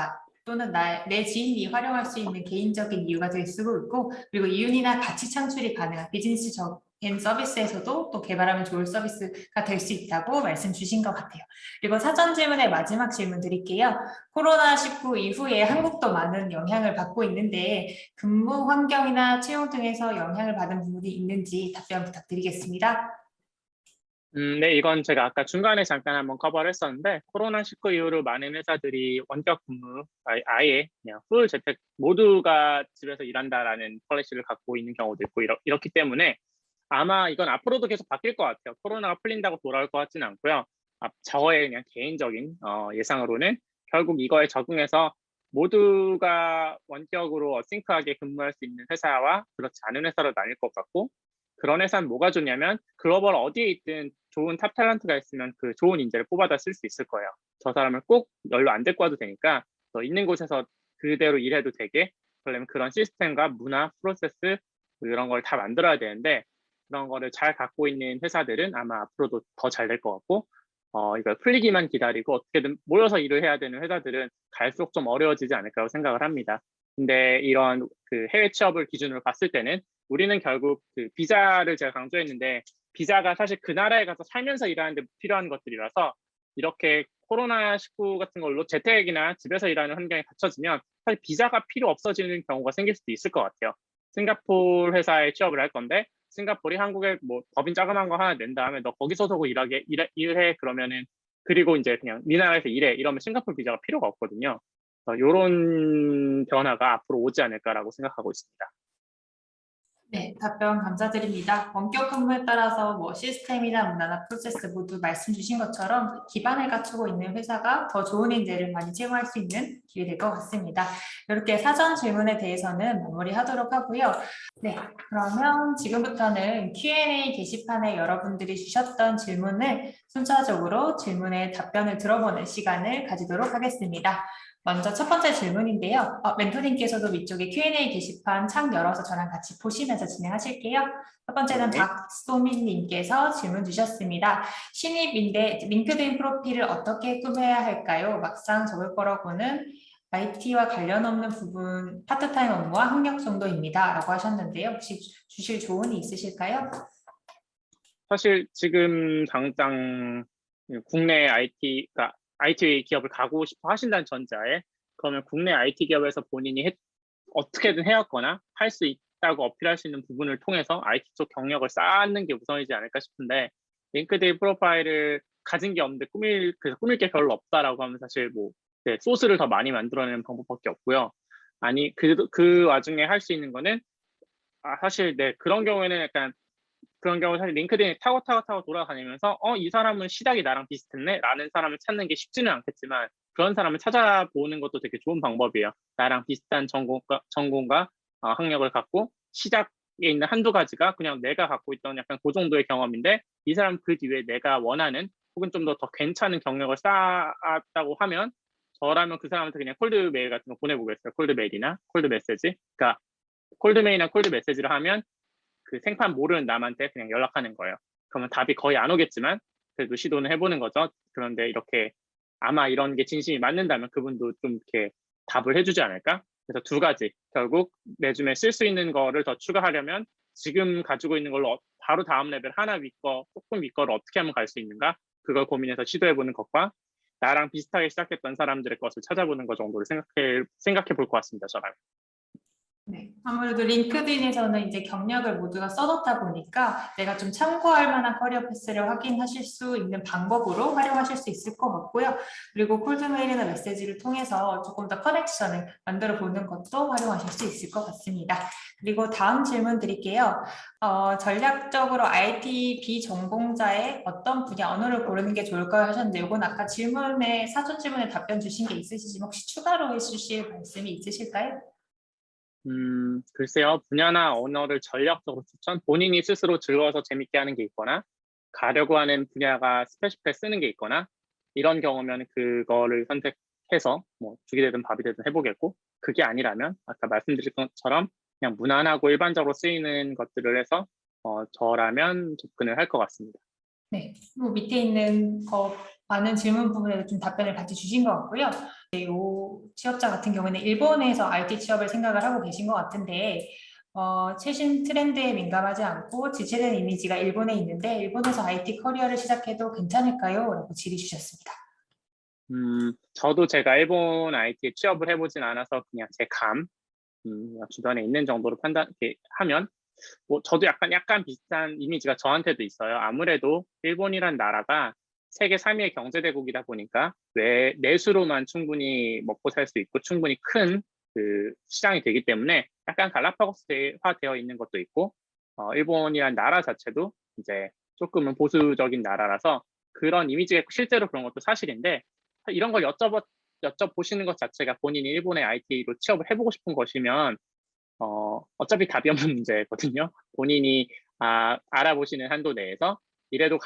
내 지인이 활용할 수 있는 개인적인 이유가 될 수도 있고, 그리고 이윤이나 가치 창출이 가능한 비즈니스적인 서비스에서도 또 개발하면 좋을 서비스가 될 수 있다고 말씀 주신 것 같아요. 그리고 사전 질문의 마지막 질문 드릴게요. 코로나19 이후에 한국도 많은 영향을 받고 있는데, 근무 환경이나 채용 등에서 영향을 받은 부분이 있는지 답변 부탁드리겠습니다. 네, 이건 제가 아까 중간에 잠깐 한번 커버를 했었는데 코로나19 이후로 많은 회사들이 원격 근무 아예 그냥 풀 재택 모두가 집에서 일한다라는 폴리시를 갖고 있는 경우도 있고 이렇기 때문에 아마 이건 앞으로도 계속 바뀔 것 같아요. 코로나가 풀린다고 돌아올 것 같지는 않고요. 저의 그냥 개인적인 예상으로는 결국 이거에 적응해서 모두가 원격으로 어싱크하게 근무할 수 있는 회사와 그렇지 않은 회사로 나뉠 것 같고 그런 회사는 뭐가 좋냐면 글로벌 어디에 있든 좋은 탑 탤런트가 있으면 그 좋은 인재를 뽑아다 쓸 수 있을 거예요. 저 사람을 꼭 연로 안 데리고 와도 되니까 있는 곳에서 그대로 일해도 되게 그러려면 그런 시스템과 문화, 프로세스 이런 걸 다 만들어야 되는데 그런 거를 잘 갖고 있는 회사들은 아마 앞으로도 더 잘 될 것 같고 이걸 풀리기만 기다리고 어떻게든 모여서 일을 해야 되는 회사들은 갈수록 좀 어려워지지 않을까라고 생각을 합니다. 근데 이런 그 해외 취업을 기준으로 봤을 때는 우리는 결국 그 비자를 제가 강조했는데 비자가 사실 그 나라에 가서 살면서 일하는데 필요한 것들이라서 이렇게 코로나19 같은 걸로 재택이나 집에서 일하는 환경이 갖춰지면 사실 비자가 필요 없어지는 경우가 생길 수도 있을 것 같아요. 싱가포르 회사에 취업을 할 건데 싱가포르이 한국에 뭐 법인 자그마한 거 하나 낸 다음에 너 거기서 서고 일해 그러면은 그리고 이제 그냥 네 나라에서 일해 이러면 싱가포르 비자가 필요가 없거든요. 이런 변화가 앞으로 오지 않을까라고 생각하고 있습니다. 네, 답변 감사드립니다. 원격 근무에 따라서 뭐 시스템이나 문화나 프로세스 모두 말씀 주신 것처럼 기반을 갖추고 있는 회사가 더 좋은 인재를 많이 채용할 수 있는 기회 될 것 같습니다. 이렇게 사전 질문에 대해서는 마무리하도록 하고요. 네, 그러면 지금부터는 Q&A 게시판에 여러분들이 주셨던 질문을 순차적으로 질문에 답변을 들어보는 시간을 가지도록 하겠습니다. 먼저 첫 번째 질문인데요. 멘토님께서도 위쪽에 Q&A 게시판 창 열어서 저랑 같이 보시면서 진행하실게요. 첫 번째는 네. 박소민님께서 질문 주셨습니다. 신입인데 링크드인 프로필을 어떻게 꾸며야 할까요? 막상 적을 거라고는 IT와 관련 없는 부분, 파트타임 업무와 학력 정도입니다. 라고 하셨는데요. 혹시 주실 조언이 있으실까요? 사실 지금 당장 국내 IT가 IT 기업을 가고 싶어 하신다는 전제하에 그러면 국내 IT 기업에서 본인이 어떻게든 해왔거나 할 수 있다고 어필할 수 있는 부분을 통해서 IT 쪽 경력을 쌓는 게 우선이지 않을까 싶은데 링크드인 프로파일을 가진 게 없는데 꾸밀 게 별로 없다라고 하면 사실 뭐 네, 소스를 더 많이 만들어내는 방법밖에 없고요. 아니 그 와중에 할 수 있는 거는 사실 네 그런 경우에는 약간 그런 경우 사실 링크드인에 타고 돌아다니면서 이 사람은 시작이 나랑 비슷했네 라는 사람을 찾는 게 쉽지는 않겠지만 그런 사람을 찾아보는 것도 되게 좋은 방법이에요. 나랑 비슷한 전공과 학력을 갖고 시작에 있는 한두 가지가 그냥 내가 갖고 있던 약간 그 정도의 경험인데 이 사람 그 뒤에 내가 원하는 혹은 좀 더 괜찮은 경력을 쌓았다고 하면 저라면 그 사람한테 그냥 콜드 메일 같은 거 보내보겠어요. 콜드 메일이나 콜드 메시지. 그러니까 콜드 메일이나 콜드 메시지를 하면 그 생판 모르는 남한테 그냥 연락하는 거예요. 그러면 답이 거의 안 오겠지만 그래도 시도는 해보는 거죠. 그런데 이렇게 아마 이런 게 진심이 맞는다면 그분도 좀 이렇게 답을 해주지 않을까? 그래서 두 가지. 결국 레줌에 쓸 수 있는 거를 더 추가하려면 지금 가지고 있는 걸로 바로 다음 레벨 하나 조금 윗거를 어떻게 하면 갈 수 있는가? 그걸 고민해서 시도해보는 것과 나랑 비슷하게 시작했던 사람들의 것을 찾아보는 것 정도를 생각해 볼 것 같습니다. 저는. 네, 아무래도 링크드인에서는 이제 경력을 모두가 써놓다 보니까 내가 좀 참고할 만한 커리어 패스를 확인하실 수 있는 방법으로 활용하실 수 있을 것 같고요. 그리고 콜드메일이나 메시지를 통해서 조금 더 커넥션을 만들어 보는 것도 활용하실 수 있을 것 같습니다. 그리고 다음 질문 드릴게요. 전략적으로 IT 비전공자의 어떤 분야 언어를 고르는 게 좋을까요? 하셨는데 이건 아까 사전 질문에 답변 주신 게 있으시지만 혹시 추가로 해주실 말씀이 있으실까요? 글쎄요. 분야나 언어를 전략적으로 본인이 스스로 즐거워서 재밌게 하는 게 있거나, 가려고 하는 분야가 스페시필하게 쓰는 게 있거나, 이런 경우면 그거를 선택해서 뭐 죽이 되든 밥이 되든 해보겠고, 그게 아니라면 아까 말씀드린 것처럼 그냥 무난하고 일반적으로 쓰이는 것들을 해서 저라면 접근을 할 것 같습니다. 네, 뭐 밑에 있는 많은 질문 부분에도 좀 답변을 같이 주신 것 같고요. 이 취업자 같은 경우는 일본에서 IT 취업을 생각을 하고 계신 것 같은데 최신 트렌드에 민감하지 않고 지체된 이미지가 일본에 있는데 일본에서 IT 커리어를 시작해도 괜찮을까요? 라고 질의 주셨습니다. 저도 제가 일본 IT에 취업을 해보진 않아서 그냥 제 주변에 있는 정도로 이렇게 하면 뭐 저도 약간 비슷한 이미지가 저한테도 있어요. 아무래도 일본이란 나라가 세계 3위의 경제대국이다 보니까 내수로만 충분히 먹고 살 수 있고 충분히 큰 그 시장이 되기 때문에 약간 갈라파고스화 되어 있는 것도 있고 일본이란 나라 자체도 이제 조금은 보수적인 나라라서 그런 이미지가 실제로 그런 것도 사실인데 이런 걸 여쭤보시는 것 자체가 본인이 일본의 IT로 취업을 해보고 싶은 것이면 어차피 답이 없는 문제거든요. 본인이 알아보시는 한도 내에서 이래도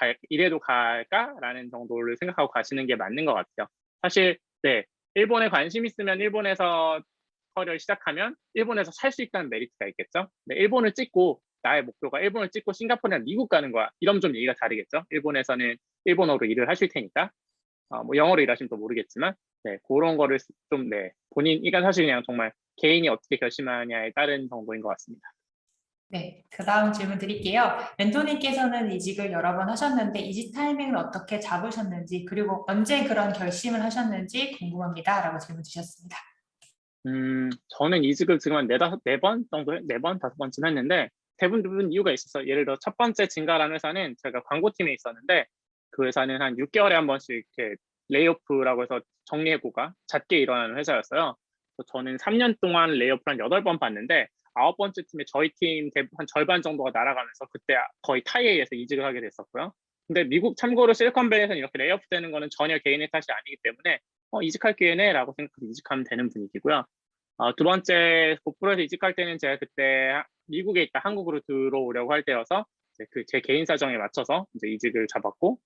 갈까라는 정도를 생각하고 가시는 게 맞는 것 같아요. 사실 네, 일본에 관심 있으면 일본에서 커리어를 시작하면 일본에서 살 수 있다는 메리트가 있겠죠. 근데 일본을 찍고 나의 목표가 일본을 찍고 싱가포르나 미국 가는 거야. 이러면 좀 얘기가 다르겠죠. 일본에서는 일본어로 일을 하실 테니까 뭐 영어로 일하시면 또 모르겠지만 네, 그런 거를 좀 이건 사실 그냥 정말 개인이 어떻게 결심하냐에 따른 정도인 것 같습니다. 네, 그 다음 질문 드릴게요. 멘토님께서는 이직을 여러 번 하셨는데 이직 타이밍을 어떻게 잡으셨는지 그리고 언제 그런 결심을 하셨는지 궁금합니다. 라고 질문 주셨습니다. 저는 이직을 지금 한 네 번 정도, 네 번, 다섯 번쯤 했는데 대부분 이유가 있었어요. 예를 들어 첫 번째 진가라는 회사는 제가 광고팀에 있었는데 그 회사는 한 6개월에 한 번씩 이렇게 레이오프라고 해서 정리해고가 잦게 일어나는 회사였어요. 그래서 저는 3년 동안 레이오프 한 8번 봤는데 아홉 번째 팀에 저희 팀 한 절반 정도가 날아가면서 그때 거의 타이에이에서 이직을 하게 됐었고요. 근데 미국 참고로 실리콘밸리에서는 이렇게 레이오프 되는 거는 전혀 개인의 탓이 아니기 때문에 이직할 기회네 라고 생각해서 이직하면 되는 분위기고요. 두 번째 고프로에서 이직할 때는 제가 그때 미국에 있다 한국으로 들어오려고 할 때여서 제 개인 사정에 맞춰서 이제 이직을 잡았고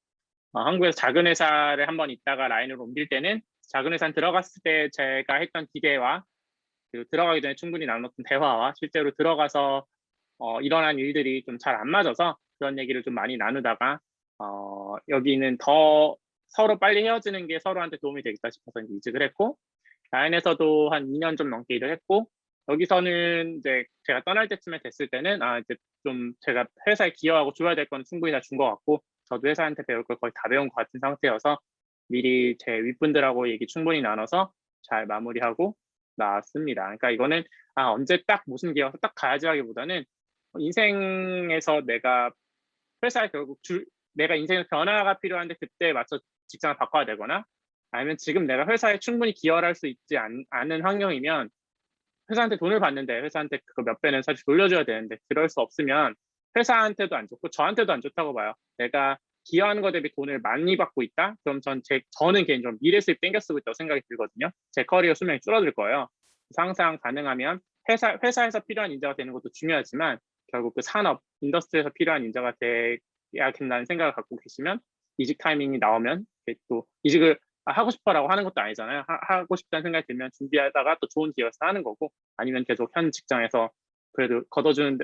한국에서 작은 회사를 한번 있다가 라인으로 옮길 때는 작은 회사 들어갔을 때 제가 했던 기대와 그리고 들어가기 전에 충분히 나눴던 대화와 실제로 들어가서 일어난 일들이 좀 잘 안 맞아서 그런 얘기를 좀 많이 나누다가 여기는 더 서로 빨리 헤어지는 게 서로한테 도움이 되겠다 싶어서 이제 이직을 했고 라인에서도 한 2년 좀 넘게 일을 했고 여기서는 이제 제가 떠날 때쯤에 됐을 때는 이제 좀 제가 회사에 기여하고 줘야 될 건 충분히 다 준 것 같고 저도 회사한테 배울 걸 거의 다 배운 것 같은 상태여서 미리 제 윗분들하고 얘기 충분히 나눠서 잘 마무리하고 나왔습니다. 그러니까 이거는 언제 딱 무슨 기여서 딱 가야지 하기보다는 인생에서 내가 회사에 결국 내가 인생의 변화가 필요한데 그때에 맞춰 직장을 바꿔야 되거나 아니면 지금 내가 회사에 충분히 기여를 할 수 있지 않은 환경이면 회사한테 돈을 받는데 회사한테 그거 몇 배는 사실 돌려줘야 되는데 그럴 수 없으면 회사한테도 안 좋고 저한테도 안 좋다고 봐요. 내가 기여하는 것 대비 돈을 많이 받고 있다? 그럼 저는 개인적으로 미래 수입 땡겨 쓰고 있다고 생각이 들거든요. 제 커리어 수명이 줄어들 거예요. 그래서 항상 가능하면 회사에서 필요한 인재가 되는 것도 중요하지만 결국 그 산업, 인더스트리에서 필요한 인재가 돼야 된다는 생각을 갖고 계시면 이직 타이밍이 나오면 또 이직을 하고 싶어라고 하는 것도 아니잖아요. 하고 싶다는 생각이 들면 준비하다가 또 좋은 기회에서 하는 거고 아니면 계속 현 직장에서 그래도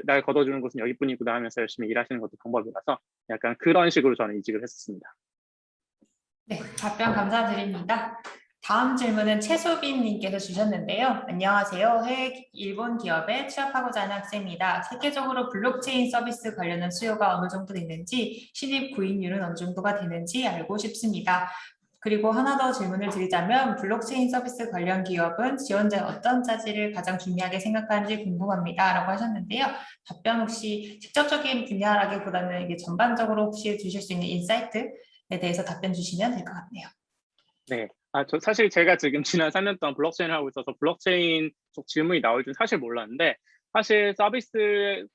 날 걷어주는 곳은 여기뿐이구나 하면서 열심히 일하시는 것도 방법이라서 약간 그런 식으로 저는 이직을 했었습니다. 네, 답변 감사드립니다. 다음 질문은 최소빈님께서 주셨는데요. 안녕하세요. 해외 일본 기업에 취업하고자 하는 학생입니다. 세계적으로 블록체인 서비스 관련한 수요가 어느 정도 되는지, 신입 구인율은 어느 정도가 되는지 알고 싶습니다. 그리고 하나 더 질문을 드리자면 블록체인 서비스 관련 기업은 지원자의 어떤 자질을 가장 중요하게 생각하는지 궁금합니다. 라고 하셨는데요. 답변 혹시 직접적인 분야라기보다는 이게 전반적으로 혹시 주실 수 있는 인사이트에 대해서 답변 주시면 될 것 같네요. 네. 사실 제가 지금 지난 3년 동안 블록체인을 하고 있어서 블록체인 쪽 질문이 나올 줄 사실 몰랐는데 사실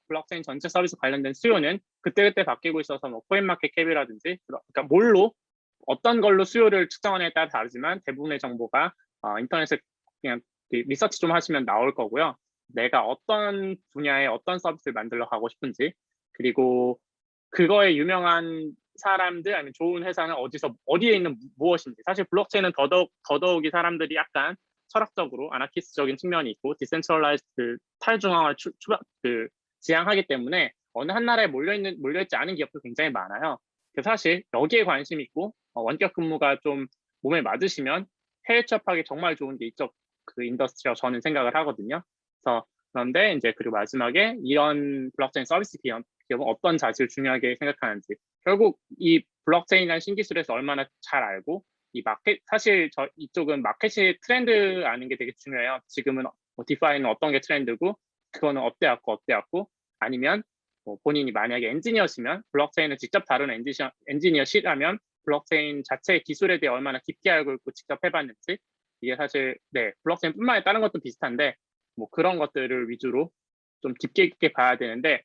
블록체인 전체 서비스 관련된 수요는 그때그때 바뀌고 있어서 뭐 코인마켓 캡이라든지 그러니까 어떤 걸로 수요를 측정하느냐에 따라 다르지만 대부분의 정보가 인터넷에 그냥 리서치 좀 하시면 나올 거고요. 내가 어떤 분야에 어떤 서비스를 만들러 가고 싶은지 그리고 그거에 유명한 사람들 아니면 좋은 회사는 어디에 있는 무엇인지 사실 블록체인은 더더욱이 사람들이 약간 철학적으로 아나키스트적인 측면이 있고 디센트럴라이즈드 탈중앙화를 지향하기 때문에 어느 한 나라에 몰려있지 않은 기업도 굉장히 많아요. 그래서 사실 여기에 관심 있고 원격 근무가 좀 몸에 맞으시면 해외 취업하기 정말 좋은 게 이쪽 그 인더스트리라고 저는 생각을 하거든요. 그런데 이제 그리고 마지막에 이런 블록체인 서비스 기업은 어떤 자질을 중요하게 생각하는지 결국 이 블록체인이라는 신기술에서 얼마나 잘 알고 사실 이쪽은 마켓이 트렌드 아는 게 되게 중요해요. 지금은 디파이는 어떤 게 트렌드고 그거는 업돼왔고 아니면 본인이 만약에 엔지니어시면 블록체인을 직접 다루는 엔지니어시라면 블록체인 자체의 기술에 대해 얼마나 깊게 알고 있고 직접 해봤는지 이게 사실 블록체인뿐만 아니라 다른 것도 비슷한데 뭐 그런 것들을 위주로 좀 깊게 봐야 되는데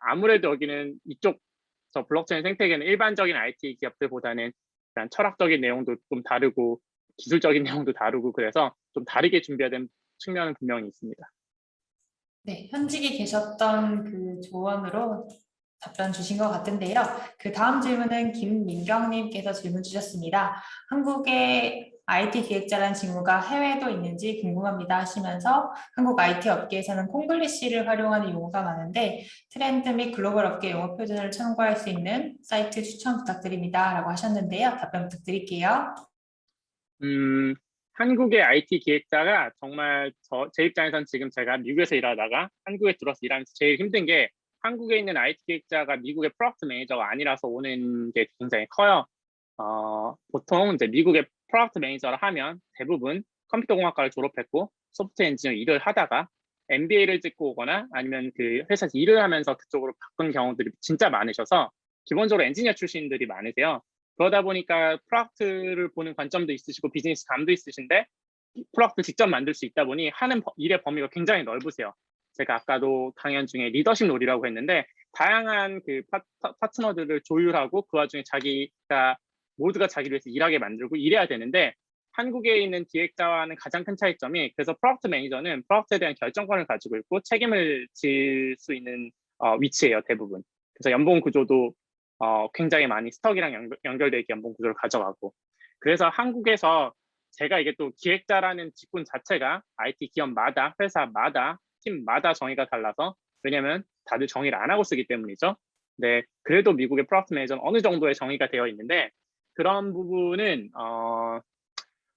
아무래도 여기는 저 블록체인 생태계는 일반적인 IT 기업들보다는 약간 철학적인 내용도 좀 다르고 기술적인 내용도 다르고 그래서 좀 다르게 준비해야 되는 측면은 분명히 있습니다. 네, 현직에 계셨던 그 조언으로 답변 주신 것 같은데요. 그 다음 질문은 김민경님께서 질문 주셨습니다. 한국의 IT 기획자라는 직무가 해외에도 있는지 궁금합니다 하시면서 한국 IT 업계에서는 콩글리시를 활용하는 용어가 많은데 트렌드 및 글로벌 업계 용어 표준을 참고할 수 있는 사이트 추천 부탁드립니다 라고 하셨는데요. 답변 부탁드릴게요. 한국의 IT 기획자가 정말 제 입장에선 지금 제가 미국에서 일하다가 한국에 들어서 일하면서 제일 힘든 게 한국에 있는 IT 기획자가 미국의 프로덕트 매니저가 아니라서 오는 게 굉장히 커요. 보통 이제 미국의 프로덕트 매니저를 하면 대부분 컴퓨터공학과를 졸업했고 소프트웨어 엔지니어 일을 하다가 MBA를 찍고 오거나 아니면 그 회사에서 일을 하면서 그쪽으로 바꾼 경우들이 진짜 많으셔서 기본적으로 엔지니어 출신들이 많으세요. 그러다 보니까 프로덕트를 보는 관점도 있으시고 비즈니스 감도 있으신데 프로덕트 직접 만들 수 있다 보니 하는 일의 범위가 굉장히 넓으세요. 제가 아까도 강연 중에 리더십 롤이라고 했는데 다양한 그 파트너들을 조율하고 그 와중에 자기가 모두가 자기를 위해서 일하게 만들고 이래야 되는데 한국에 있는 기획자와는 가장 큰 차이점이 그래서 프로덕트 매니저는 프로덕트에 대한 결정권을 가지고 있고 책임을 질 수 있는 위치예요, 대부분. 그래서 연봉 구조도 굉장히 많이 스톡이랑 연결되어 있게 연봉 구조를 가져가고 그래서 한국에서 제가 이게 또 기획자라는 직군 자체가 IT 기업마다 회사마다 팀마다 정의가 달라서 왜냐면 다들 정의를 안 하고 쓰기 때문이죠. 네, 그래도 미국의 프로덕트 매니저는 어느 정도의 정의가 되어 있는데 그런 부분은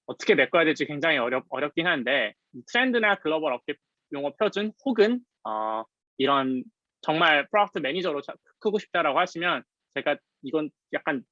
어떻게 메꿔야 될지 굉장히 어렵긴 한데 트렌드나 글로벌 업계 용어 표준 혹은 이런 정말 프로덕트 매니저로 크고 싶다라고 하시면 제가 이건 약간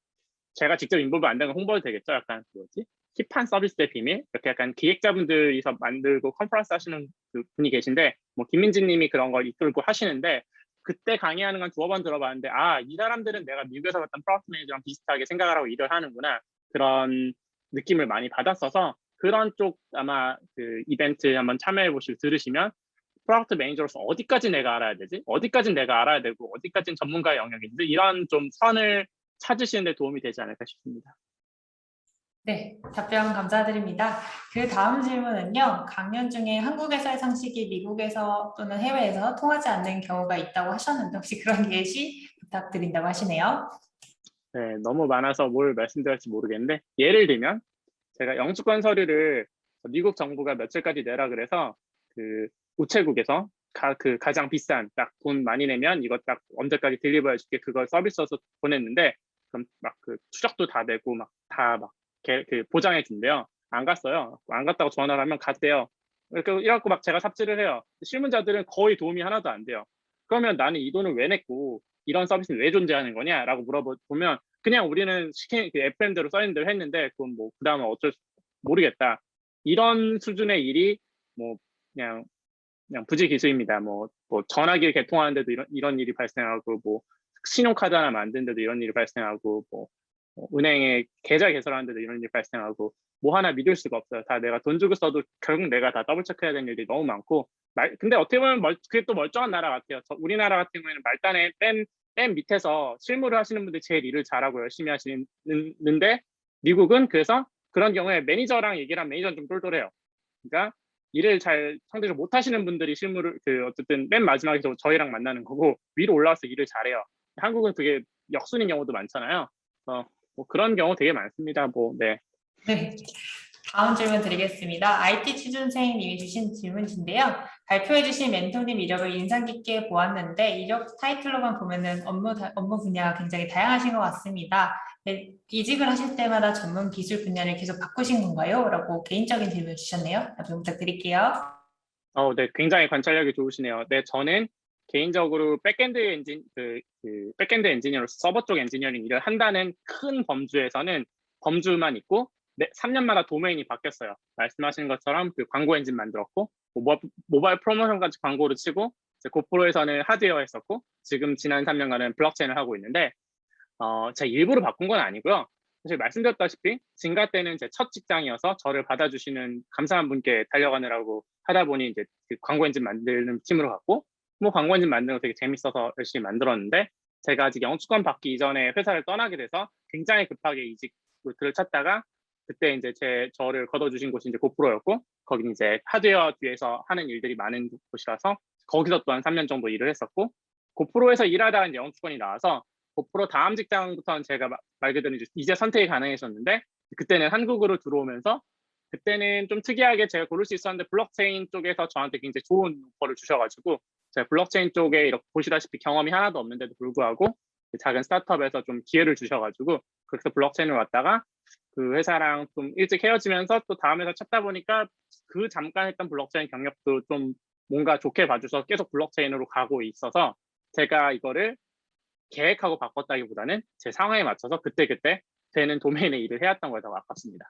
제가 직접 인볼브 안 되는 홍보도 되겠죠. 약간 뭐지? 힙한 서비스의 비밀? 이렇게 약간 기획자분들이서 만들고 컨퍼런스 하시는 그 분이 계신데 뭐 김민진 님이 그런 걸 이끌고 하시는데 그때 강의하는 건 두어 번 들어봤는데 이 사람들은 내가 미국에서 봤던 프로덕트 매니저랑 비슷하게 생각을 하고 일을 하는구나. 그런 느낌을 많이 받았어서 그런 쪽 아마 그 이벤트 한번 참여해 보시고 들으시면 프로덕트 매니저로서 어디까지 내가 알아야 되지? 어디까지 내가 알아야 되고 어디까지는 전문가의 영역인지 이런 좀 선을 찾으시는 데 도움이 되지 않을까 싶습니다. 네, 답변 감사드립니다. 그 다음 질문은요. 강연 중에 한국에서의 상식이 미국에서 또는 해외에서 통하지 않는 경우가 있다고 하셨는데 혹시 그런 예시 부탁드린다고 하시네요. 네, 너무 많아서 뭘 말씀드릴지 모르겠는데 예를 들면 제가 영주권 서류를 미국 정부가 며칠까지 내라 그래서 그 우체국에서 가장 비싼 딱 돈 많이 내면 이거 딱 언제까지 딜리버 해줄게 그걸 서비스에서 보냈는데 그럼 막 그 추적도 다 되고 막 다 막 그 보장해 준대요. 안 갔어요. 안 갔다고 전화를 하면 갔대요. 이래갖고 막 제가 삽질을 해요. 실무자들은 거의 도움이 하나도 안 돼요. 그러면 나는 이 돈을 왜 냈고 이런 서비스는 왜 존재하는 거냐라고 물어보면 그냥 우리는 시킨 그 FM대로 써 있는 대로 했는데 그건 뭐 그다음에 어쩔 수 모르겠다. 이런 수준의 일이 뭐 그냥 부지기수입니다. 뭐 전화기를 개통하는데도 이런 일이 발생하고 뭐 신용카드 하나 만드는데도 이런 일이 발생하고 뭐 은행에 계좌 개설하는데도 이런 일이 발생하고 뭐 하나 믿을 수가 없어요. 다 내가 돈 주고 써도 결국 내가 다 더블 체크해야 되는 일이 너무 많고 근데 어떻게 보면 그게 또 멀쩡한 나라 같아요. 우리나라 같은 경우에는 말단에 맨 밑에서 실무를 하시는 분들이 제일 일을 잘하고 열심히 하시는데 미국은 그래서 그런 경우에 매니저랑 얘기를 하면 매니저는 좀 똘똘해요. 그러니까 일을 잘 상대적으로 못 하시는 분들이 실무를 어쨌든 맨 마지막에 저희랑 만나는 거고 위로 올라와서 일을 잘해요. 한국은 그게 역순인 경우도 많잖아요. 뭐 그런 경우 되게 많습니다. 네. 네. 다음 질문 드리겠습니다. IT 취준생님이 주신 질문인데요. 발표해 주신 멘토님 이력을 인상 깊게 보았는데 이력 타이틀로만 보면은 업무 분야가 굉장히 다양하신 것 같습니다. 네, 이직을 하실 때마다 전문 기술 분야를 계속 바꾸신 건가요? 라고 개인적인 질문 주셨네요. 답변 부탁드릴게요. 네, 굉장히 관찰력이 좋으시네요. 네, 저는 개인적으로 백엔드 엔지니어로서 서버 쪽 엔지니어링 일을 한다는 큰 범주만 있고 3년마다 도메인이 바뀌었어요. 말씀하신 것처럼 그 광고 엔진 만들었고 모바일 프로모션까지 광고를 치고 고프로에서는 하드웨어 했었고 지금 지난 3년간은 블록체인을 하고 있는데 제가 일부러 바꾼 건 아니고요. 사실 말씀드렸다시피 진가 때는 제 첫 직장이어서 저를 받아주시는 감사한 분께 달려가느라고 하다 보니 이제 그 광고 엔진 만드는 팀으로 갔고 뭐 광고 엔진 만드는 거 되게 재밌어서 열심히 만들었는데 제가 아직 영주권 받기 이전에 회사를 떠나게 돼서 굉장히 급하게 이직 루트를 찾다가 그때 이제 저를 걷어주신 곳이 이제 고프로였고 거기는 이제 하드웨어 뒤에서 하는 일들이 많은 곳이라서 거기서 또한 3년 정도 일을 했었고 고프로에서 일하다가 이제 영주권이 나와서 고프로 다음 직장부터는 제가 말 그대로 이제 선택이 가능해졌는데 그때는 한국으로 들어오면서 그때는 좀 특이하게 제가 고를 수 있었는데 블록체인 쪽에서 저한테 굉장히 좋은 오퍼를 주셔가지고 제가 블록체인 쪽에 이렇게 보시다시피 경험이 하나도 없는데도 불구하고 작은 스타트업에서 좀 기회를 주셔가지고 그래서 블록체인을 왔다가 그 회사랑 좀 일찍 헤어지면서 또 다음 회사 찾다 보니까 그 잠깐 했던 블록체인 경력도 좀 뭔가 좋게 봐줘서 계속 블록체인으로 가고 있어서 제가 이거를 계획하고 바꿨다기보다는 제 상황에 맞춰서 그때그때 되는 도메인의 일을 해왔던 거에 더 가깝습니다.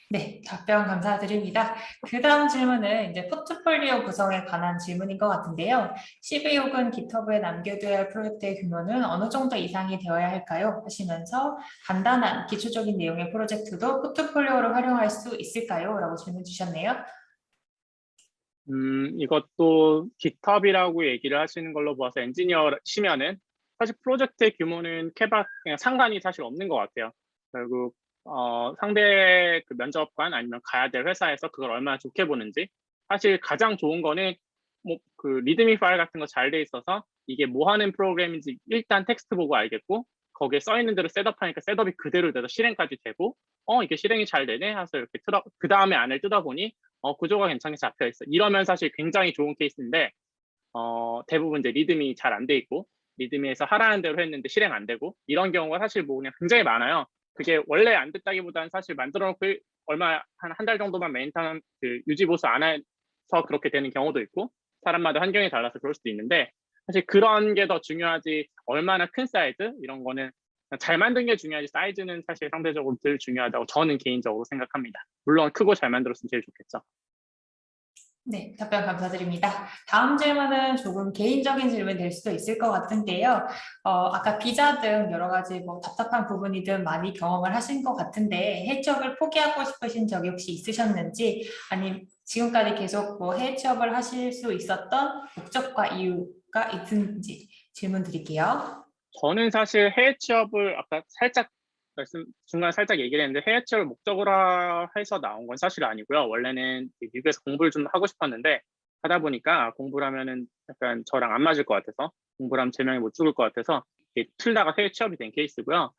네, 답변 감사드립니다. 그 다음 질문은 이제 포트폴리오 구성에 관한 질문인 것 같은데요. CV 혹은 GitHub에 남겨둬야 할 프로젝트의 규모는 어느 정도 이상이 되어야 할까요? 하시면서 간단한 기초적인 내용의 프로젝트도 포트폴리오로 활용할 수 있을까요? 라고 질문 주셨네요. 이것도 GitHub이라고 얘기를 하시는 걸로 봐서 엔지니어시면은 사실 프로젝트의 규모는 케바 그냥 상관이 사실 없는 것 같아요. 결국 상대 그 면접관 아니면 가야 될 회사에서 그걸 얼마나 좋게 보는지 사실 가장 좋은 거는 뭐 그 리드미 파일 같은 거 잘 돼 있어서 이게 뭐 하는 프로그램인지 일단 텍스트 보고 알겠고 거기에 써 있는 대로 셋업하니까 셋업이 그대로 돼서 실행까지 되고 이게 실행이 잘 되네 해서 이렇게 그 다음에 안을 뜯어보니 구조가 괜찮게 잡혀 있어. 이러면 사실 굉장히 좋은 케이스인데 대부분 이제 리드미 잘 안 돼 있고 리드미에서 하라는 대로 했는데 실행 안 되고 이런 경우가 사실 뭐 그냥 굉장히 많아요. 그게 원래 안 됐다기보다는 사실 만들어 놓고 얼마 한 달 정도만 메인테넌 그 유지 보수 안 해서 그렇게 되는 경우도 있고 사람마다 환경이 달라서 그럴 수도 있는데 사실 그런 게 더 중요하지 얼마나 큰 사이즈 이런 거는 잘 만든 게 중요하지 사이즈는 사실 상대적으로 덜 중요하다고 저는 개인적으로 생각합니다. 물론 크고 잘 만들었으면 제일 좋겠죠. 네, 답변 감사드립니다. 다음 질문은 조금 개인적인 질문이 될 수도 있을 것 같은데요. 아까 비자 등 여러 가지 뭐 답답한 부분이든 많이 경험을 하신 것 같은데 해외 취업을 포기하고 싶으신 적이 혹시 있으셨는지 아니면 지금까지 계속 뭐 해외 취업을 하실 수 있었던 목적과 이유가 있는지 질문 드릴게요. 저는 사실 해외 취업을 아까 살짝 중간에 살짝 얘기를 했는데 해외 취업을 목적으로 해서 나온 건 사실 아니고요. 원래는 미국에서 공부를 좀 하고 싶었는데 하다 보니까 공부를 하면은 약간 저랑 안 맞을 것 같아서 공부를 하면 제명이 못 죽을 것 같아서 틀다가 해외 취업이 된 케이스고요.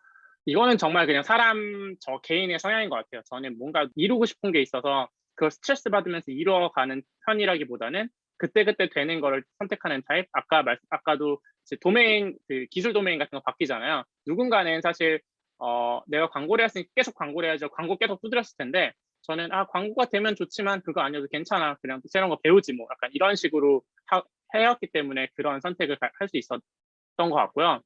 이거는 정말 그냥 사람 저 개인의 성향인 것 같아요. 저는 뭔가 이루고 싶은 게 있어서 그걸 스트레스 받으면서 이루어가는 편이라기보다는 그때그때 되는 거를 선택하는 타입. 아까도 도메인 그 기술 도메인 같은 거 바뀌잖아요. 누군가는 사실 내가 광고를 했으니까 계속 광고를 해야죠. 광고 계속 두드렸을 텐데 저는 광고가 되면 좋지만 그거 아니어도 괜찮아. 그냥 새로운 거 배우지 뭐 약간 이런 식으로 해왔기 때문에 그런 선택을 할 수 있었던 것 같고요.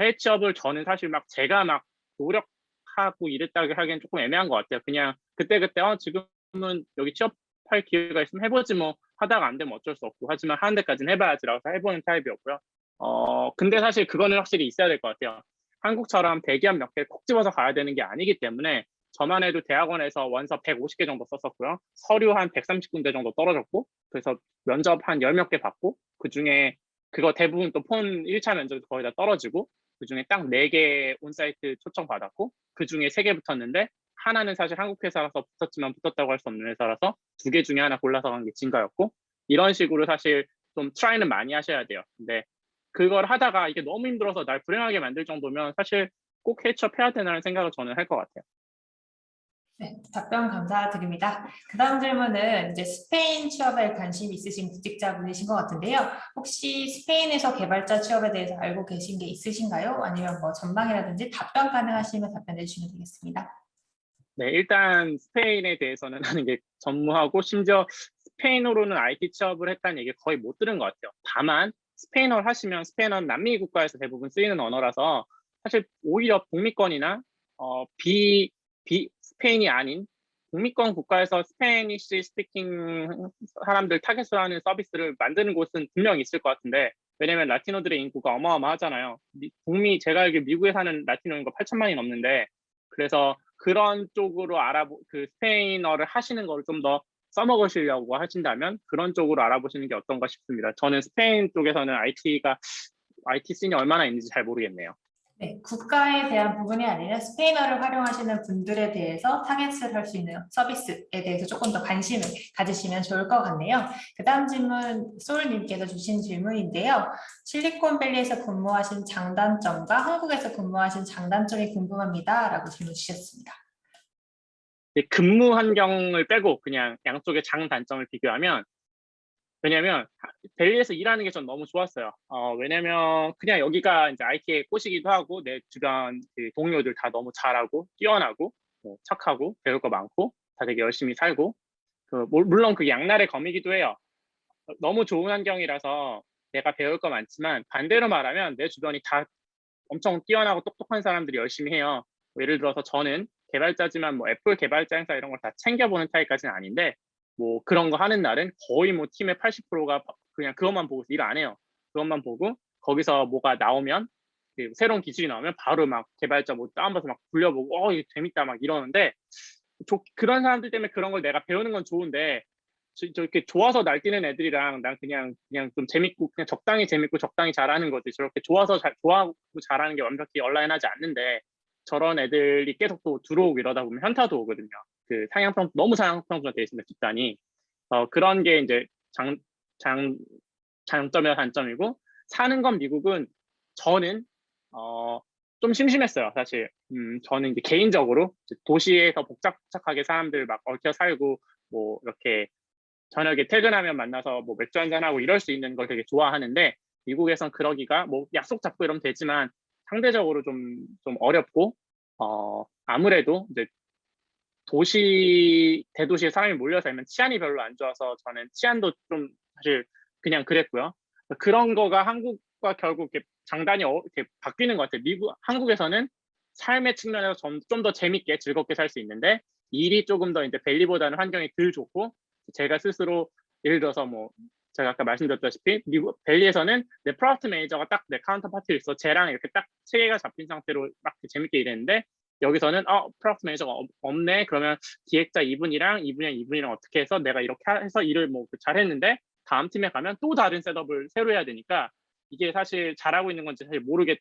해외 취업을 저는 사실 막 제가 막 노력하고 이랬다고 하기엔 조금 애매한 것 같아요. 그냥 그때그때 지금은 여기 취업할 기회가 있으면 해보지 뭐 하다가 안 되면 어쩔 수 없고 하지만 하는 데까지는 해봐야지라고 해보는 타입이었고요. 근데 사실 그거는 확실히 있어야 될 것 같아요. 한국처럼 대기업 몇 개 콕 집어서 가야 되는 게 아니기 때문에 저만 해도 대학원에서 원서 150개 정도 썼었고요. 서류 한 130군데 정도 떨어졌고 그래서 면접 한 열 몇 개 받고 그중에 그거 대부분 또 폰 1차 면접도 거의 다 떨어지고 그중에 딱 4개 온사이트 초청 받았고 그중에 3개 붙었는데 하나는 사실 한국 회사라서 붙었지만 붙었다고 할 수 없는 회사라서 2개 중에 하나 골라서 간 게 진가였고 이런 식으로 사실 좀 트라이는 많이 하셔야 돼요. 근데 그걸 하다가 이게 너무 힘들어서 날 불행하게 만들 정도면 사실 꼭 해야 되나라는 생각을 저는 할 것 같아요. 네, 답변 감사드립니다. 그 다음 질문은 이제 스페인 취업에 관심 있으신 구직자분이신 것 같은데요. 혹시 스페인에서 개발자 취업에 대해서 알고 계신 게 있으신가요? 아니면 뭐 전망이라든지 답변 가능하시면 답변해 주시면 되겠습니다. 네, 일단 스페인에 대해서는 하는 게 전무하고 심지어 스페인어로는 IT 취업을 했다는 얘기 거의 못 들은 것 같아요. 다만 스페인어를 하시면 스페인어는 남미 국가에서 대부분 쓰이는 언어라서 사실 오히려 북미권이나 스페인이 아닌 북미권 국가에서 스페니쉬 스피킹 사람들 타겟으로 하는 서비스를 만드는 곳은 분명히 있을 것 같은데 왜냐면 라티노들의 인구가 어마어마하잖아요. 제가 알기로 미국에 사는 라티노 인구가 8천만이 넘는데 그래서 그런 쪽으로 그 스페인어를 하시는 걸 좀 더 써먹으시려고 하신다면 그런 쪽으로 알아보시는 게 어떤가 싶습니다. 저는 스페인 쪽에서는 IT 씬이 얼마나 있는지 잘 모르겠네요. 네, 국가에 대한 부분이 아니라 스페인어를 활용하시는 분들에 대해서 타겟을 할 수 있는 서비스에 대해서 조금 더 관심을 가지시면 좋을 것 같네요. 그 다음 질문 소울님께서 주신 질문인데요. 실리콘밸리에서 근무하신 장단점과 한국에서 근무하신 장단점이 궁금합니다. 라고 질문 주셨습니다. 근무 환경을 빼고 그냥 양쪽의 장단점을 비교하면 왜냐면 벨리에서 일하는 게 전 너무 좋았어요. 왜냐면 그냥 여기가 이제 IT의 꽃이기도 하고 내 주변 그 동료들 다 너무 잘하고 뛰어나고 뭐 착하고 배울 거 많고 다 되게 열심히 살고 물론 그 양날의 검이기도 해요. 너무 좋은 환경이라서 내가 배울 거 많지만 반대로 말하면 내 주변이 다 엄청 뛰어나고 똑똑한 사람들이 열심히 해요. 뭐 예를 들어서 저는 개발자지만 뭐 애플 개발자 행사 이런 걸 다 챙겨보는 타입까지는 아닌데 뭐 그런 거 하는 날은 거의 뭐 팀의 80%가 그냥 그것만 보고 일 안 해요. 그것만 보고 거기서 뭐가 나오면 그 새로운 기술이 나오면 바로 막 개발자 뭐 다운받아서 막 굴려보고 이거 재밌다 막 이러는데 그런 사람들 때문에 그런 걸 내가 배우는 건 좋은데 저렇게 좋아서 날뛰는 애들이랑 난 그냥 좀 재밌고 그냥 적당히 재밌고 적당히 잘하는 거지 저렇게 좋아하고 잘하는 게 완벽히 얼라인하지 않는데 저런 애들이 계속 또 들어오고 이러다 보면 현타도 오거든요. 그 너무 상향평준화 돼 있습니다. 집단이. 그런 게 이제 장, 장점이나 단점이고 사는 건 미국은 저는 어, 좀 심심했어요. 사실 저는 이제 개인적으로 도시에서 복잡하게 사람들 막 얽혀 살고 뭐 이렇게 저녁에 퇴근하면 만나서 뭐 맥주 한잔 하고 이럴 수 있는 걸 되게 좋아하는데 미국에선 그러기가 뭐 약속 잡고 이러면 되지만 상대적으로 좀 어렵고 아무래도 이제 대도시에 사람이 몰려 살면 치안이 별로 안 좋아서 저는 치안도 좀 사실 그냥 그랬고요. 그런 거가 한국과 결국 이렇게 장단이 이렇게 바뀌는 것 같아요. 한국에서는 삶의 측면에서 좀 더 재밌게 즐겁게 살 수 있는데 일이 조금 더 이제 벨리보다는 환경이 덜 좋고 제가 스스로 예를 들어서 뭐 제가 아까 말씀드렸다시피 미국 벨리에서는 내 프로덕트 매니저가 딱 내 카운터 파트에 있어 쟤랑 이렇게 딱 체계가 잡힌 상태로 막 재밌게 일했는데 여기서는 프로덕트 매니저가 없네 그러면 기획자 이분이랑 어떻게 해서 내가 이렇게 해서 일을 뭐 잘했는데 다음 팀에 가면 또 다른 셋업을 새로 해야 되니까 이게 사실 잘하고 있는 건지 사실 모르겠을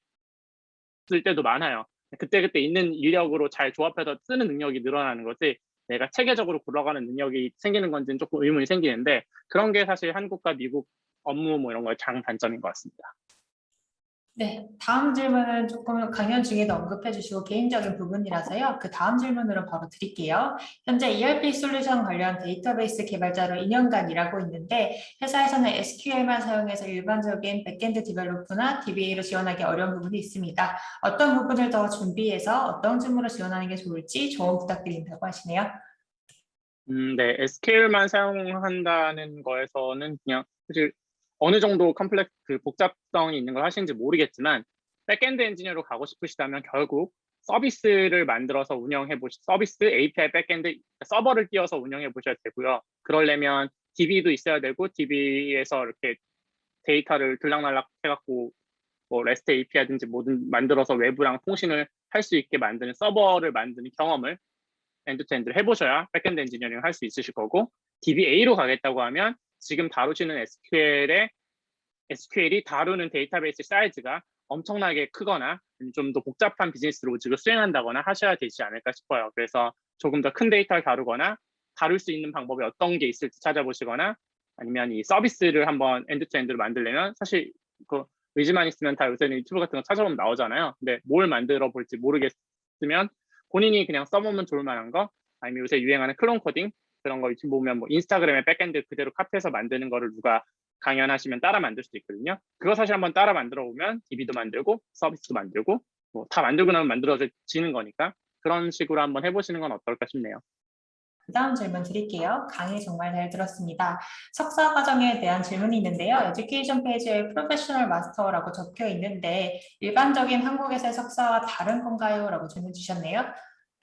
때도 많아요. 그때그때 있는 인력으로 잘 조합해서 쓰는 능력이 늘어나는 거지 내가 체계적으로 굴러가는 능력이 생기는 건지는 조금 의문이 생기는데 그런 게 사실 한국과 미국 업무 뭐 이런 거의 장단점인 것 같습니다. 네, 다음 질문은 조금 강연 중에도 언급해 주시고 개인적인 부분이라서요. 그 다음 질문으로 바로 드릴게요. 현재 ERP 솔루션 관련 데이터베이스 개발자로 2년간 일하고 있는데 회사에서는 SQL만 사용해서 일반적인 백엔드 디벨로프나 DBA로 지원하기 어려운 부분이 있습니다. 어떤 부분을 더 준비해서 어떤 질문으로 지원하는 게 좋을지 조언 부탁드린다고 하시네요. 네, SQL만 사용한다는 거에서는 그냥 사실 어느 정도 복잡성이 있는 걸 하시는지 모르겠지만 백엔드 엔지니어로 가고 싶으시다면 결국 서비스를 만들어서 서비스 API 백엔드 서버를 띄워서 운영해 보셔야 되고요. 그러려면 DB도 있어야 되고 DB에서 이렇게 데이터를 들락날락 해갖고 뭐 REST API든지 뭐든 만들어서 외부랑 통신을 할 수 있게 만드는 서버를 만드는 경험을 엔드투엔드를 해보셔야 백엔드 엔지니어링 할 수 있으실 거고 DBA로 가겠다고 하면 지금 다루시는 SQL이 다루는 데이터베이스 사이즈가 엄청나게 크거나 좀 더 복잡한 비즈니스 로직을 수행한다거나 하셔야 되지 않을까 싶어요. 그래서 조금 더 큰 데이터를 다루거나 다룰 수 있는 방법이 어떤 게 있을지 찾아보시거나 아니면 이 서비스를 한번 엔드투엔드로 만들려면 사실 그 의지만 있으면 다 요새는 유튜브 같은 거 찾아보면 나오잖아요. 근데 뭘 만들어 볼지 모르겠으면 본인이 그냥 써보면 좋을 만한 거 아니면 요새 유행하는 클론 코딩 그런 거 유튜브 보면 뭐 인스타그램의 백엔드 그대로 카피해서 만드는 거를 누가 강연하시면 따라 만들 수도 있거든요. 그거 사실 한번 따라 만들어 보면 DB도 만들고 서비스도 만들고 뭐 다 만들고 나면 만들어지는 거니까 그런 식으로 한번 해보시는 건 어떨까 싶네요. 그 다음 질문 드릴게요. 강의 정말 잘 들었습니다. 석사 과정에 대한 질문이 있는데요. 에듀케이션 페이지에 프로페셔널 마스터라고 적혀 있는데 일반적인 한국에서의 석사와 다른 건가요? 라고 질문 주셨네요.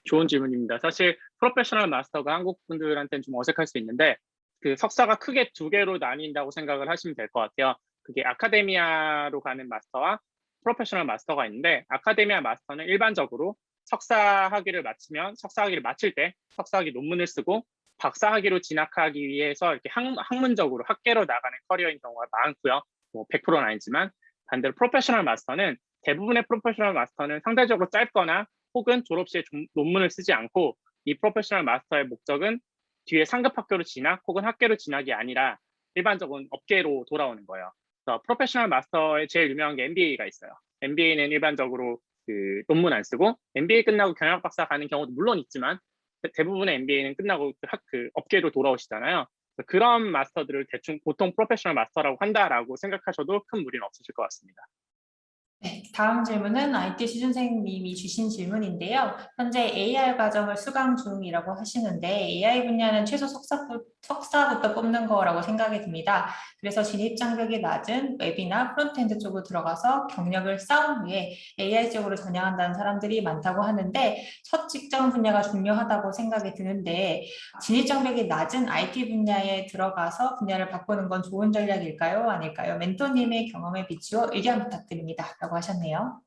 좋은 질문입니다. 사실 프로페셔널 마스터가 한국 분들한테는 좀 어색할 수 있는데 그 석사가 크게 두 개로 나뉜다고 생각을 하시면 될 것 같아요. 그게 아카데미아로 가는 마스터와 프로페셔널 마스터가 있는데 아카데미아 마스터는 일반적으로 석사학위를 마칠 때 석사학위 논문을 쓰고 박사학위로 진학하기 위해서 이렇게 학문적으로 학계로 나가는 커리어인 경우가 많고요. 뭐 100%는 아니지만 반대로 대부분의 프로페셔널 마스터는 상대적으로 짧거나 혹은 졸업 시에 논문을 쓰지 않고 이 프로페셔널 마스터의 목적은 뒤에 상급 학교로 진학 혹은 학계로 진학이 아니라 일반적인 업계로 돌아오는 거예요. 그래서 프로페셔널 마스터의 제일 유명한 게 MBA가 있어요. MBA는 일반적으로 그 논문 안 쓰고 MBA 끝나고 경영 박사 가는 경우도 물론 있지만 대부분의 MBA는 끝나고 그 업계로 돌아오시잖아요. 그런 마스터들을 대충 보통 프로페셔널 마스터라고 한다라고 생각하셔도 큰 무리는 없으실 것 같습니다. 네, 다음 질문은 IT 취준생님이 주신 질문인데요. 현재 AR 과정을 수강 중이라고 하시는데 AI 분야는 최소 석사부터 뽑는 거라고 생각이 듭니다. 그래서 진입 장벽이 낮은 웹이나 프론트엔드 쪽으로 들어가서 경력을 쌓은 후에 AI 쪽으로 전향한다는 사람들이 많다고 하는데 첫 직장 분야가 중요하다고 생각이 드는데 진입 장벽이 낮은 IT 분야에 들어가서 분야를 바꾸는 건 좋은 전략일까요? 아닐까요? 멘토님의 경험에 비추어 의견 부탁드립니다. 라고 하셨네요.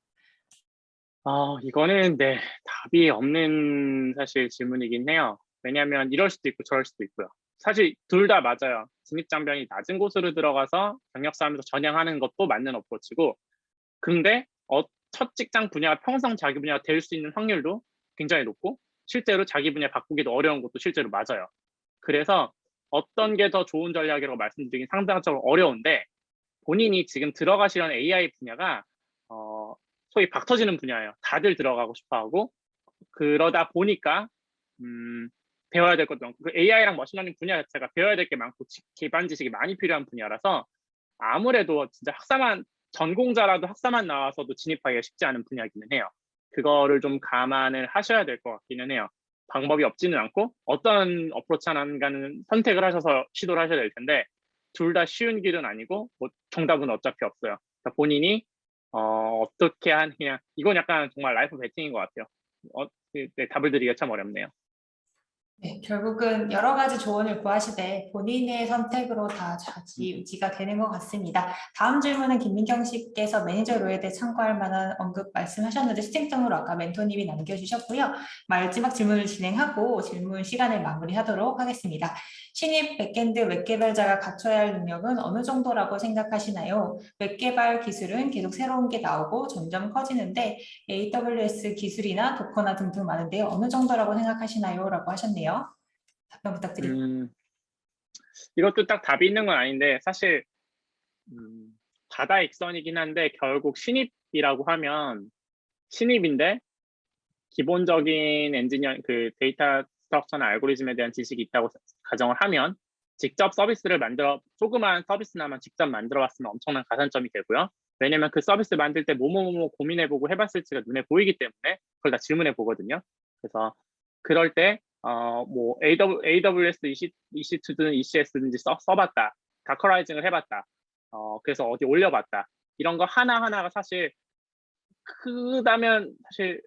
이거는 네, 답이 없는 사실 질문이긴 해요. 왜냐하면 이럴 수도 있고 저럴 수도 있고요. 사실 둘 다 맞아요. 진입장벽이 낮은 곳으로 들어가서 경력 쌓으면서 전향하는 것도 맞는 어프로치고, 근데 첫 직장 분야가 평생 자기 분야가 될 수 있는 확률도 굉장히 높고, 실제로 자기 분야 바꾸기도 어려운 것도 실제로 맞아요. 그래서 어떤 게 더 좋은 전략이라고 말씀드리긴 상당적으로 어려운데, 본인이 지금 들어가시려는 AI 분야가 소위 박 터지는 분야예요. 다들 들어가고 싶어하고, 그러다 보니까 배워야 될 것도 많고, 그 AI랑 머신러닝 분야 자체가 배워야 될 게 많고 기반 지식이 많이 필요한 분야라서 아무래도 진짜 전공자라도 학사만 나와서도 진입하기가 쉽지 않은 분야이기는 해요. 그거를 좀 감안을 하셔야 될 것 같기는 해요. 방법이 없지는 않고 어떤 어프로치 하나는 선택을 하셔서 시도를 하셔야 될 텐데, 둘 다 쉬운 길은 아니고 뭐 정답은 어차피 없어요. 그러니까 본인이 어떻게 그냥 이건 약간 정말 라이프 베팅인 것 같아요. 네, 답을 드리기가 참 어렵네요. 네, 결국은 여러 가지 조언을 구하시되 본인의 선택으로 다 좌지우지가 되는 것 같습니다. 다음 질문은 김민경 씨께서 매니저 롤에 대해 참고할 만한 언급 말씀하셨는데 시팅점으로 아까 멘토님이 남겨주셨고요. 마지막 질문을 진행하고 질문 시간을 마무리하도록 하겠습니다. 신입 백엔드 웹 개발자가 갖춰야 할 능력은 어느 정도라고 생각하시나요? 웹 개발 기술은 계속 새로운 게 나오고 점점 커지는데 AWS 기술이나 도커나 등등 많은데요. 어느 정도라고 생각하시나요? 라고 하셨네요. 답변 부탁드립니다. 이것도 딱 답이 있는 건 아닌데, 사실 다다익선이긴 한데, 결국 신입이라고 하면 신입인데 기본적인 엔지니어 그 데이터 스트럭처나 알고리즘에 대한 지식이 있다고 가정을 하면 직접 서비스를 조그만 서비스나만 직접 만들어 봤으면 엄청난 가산점이 되고요. 왜냐면 그 서비스 만들 때 뭐뭐 고민해보고 해봤을지가 눈에 보이기 때문에 그걸 다 질문해 보거든요. 그래서 그럴 때 뭐 AWS EC2든 ECS든지 써봤다, 다커라이징을 해봤다, 그래서 어디 올려봤다, 이런 거 하나하나가 사실 크다면 사실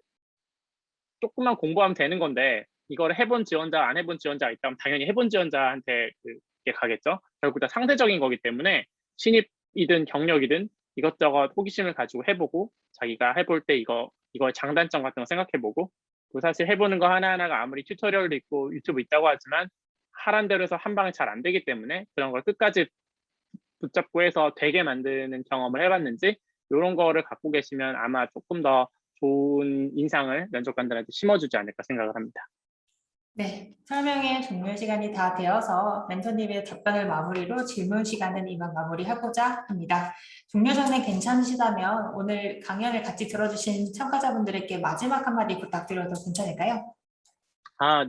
조금만 공부하면 되는 건데, 이걸 해본 지원자, 안 해본 지원자가 있다면 당연히 해본 지원자한테 그게 가겠죠. 결국 다 상대적인 거기 때문에 신입이든 경력이든 이것저것 호기심을 가지고 해보고, 자기가 해볼 때 이거의 장단점 같은 거 생각해보고, 또 사실 해보는 거 하나하나가 아무리 튜토리얼도 있고 유튜브 있다고 하지만 하란 대로 해서 한 방에 잘 안 되기 때문에 그런 걸 끝까지 붙잡고 해서 되게 만드는 경험을 해봤는지, 이런 거를 갖고 계시면 아마 조금 더 좋은 인상을 면접관들한테 심어주지 않을까 생각을 합니다. 네, 설명의 종료 시간이 다 되어서 멘토님의 답변을 마무리로 질문 시간은 이만 마무리하고자 합니다. 종료 전에 괜찮으시다면 오늘 강연을 같이 들어주신 참가자분들에게 마지막 한마디 부탁드려도 괜찮을까요?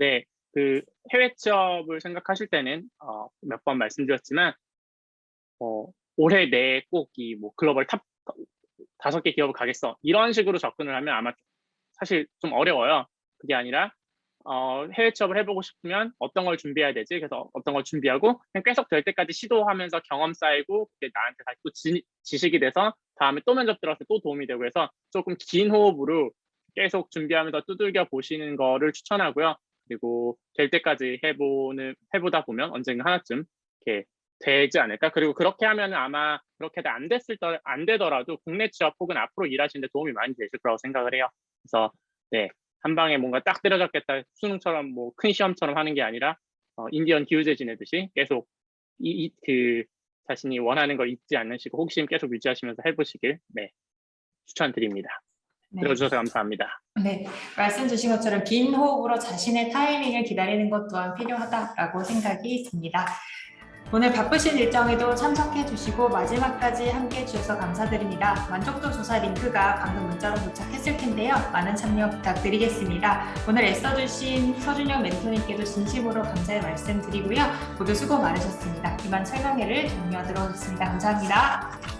네. 그 해외 취업을 생각하실 때는 몇 번 말씀드렸지만 올해 내에 꼭 이 뭐 글로벌 탑 5개 기업을 가겠어, 이런 식으로 접근을 하면 아마 사실 좀 어려워요. 그게 아니라 해외 취업을 해보고 싶으면 어떤 걸 준비해야 되지? 그래서 어떤 걸 준비하고 그냥 계속 될 때까지 시도하면서 경험 쌓이고 그게 나한테 다시 또 지식이 돼서 다음에 또 면접 들어갈 때 또 도움이 되고 해서 조금 긴 호흡으로 계속 준비하면서 두들겨 보시는 거를 추천하고요. 그리고 될 때까지 해보다 보면 언젠가 하나쯤 이렇게 되지 않을까? 그리고 그렇게 하면 아마 그렇게 안 되더라도 국내 취업 혹은 앞으로 일하시는 데 도움이 많이 되실 거라고 생각을 해요. 그래서 네, 한 방에 뭔가 딱 때려잡겠다, 수능처럼 뭐 큰 시험처럼 하는 게 아니라 인디언 기우제 지내듯이 계속 그 자신이 원하는 걸 잊지 않으시고 호기심 계속 유지하시면서 해보시길 추천드립니다. 네. 들어주셔서 감사합니다. 네, 말씀 주신 것처럼 긴 호흡으로 자신의 타이밍을 기다리는 것 또한 필요하다라고 생각이 듭니다. 오늘 바쁘신 일정에도 참석해 주시고 마지막까지 함께 해 주셔서 감사드립니다. 만족도 조사 링크가 방금 문자로 도착했을 텐데요. 많은 참여 부탁드리겠습니다. 오늘 애써주신 서준영 멘토님께도 진심으로 감사의 말씀드리고요. 모두 수고 많으셨습니다. 이만 설명회를 종료하도록 하겠습니다. 감사합니다.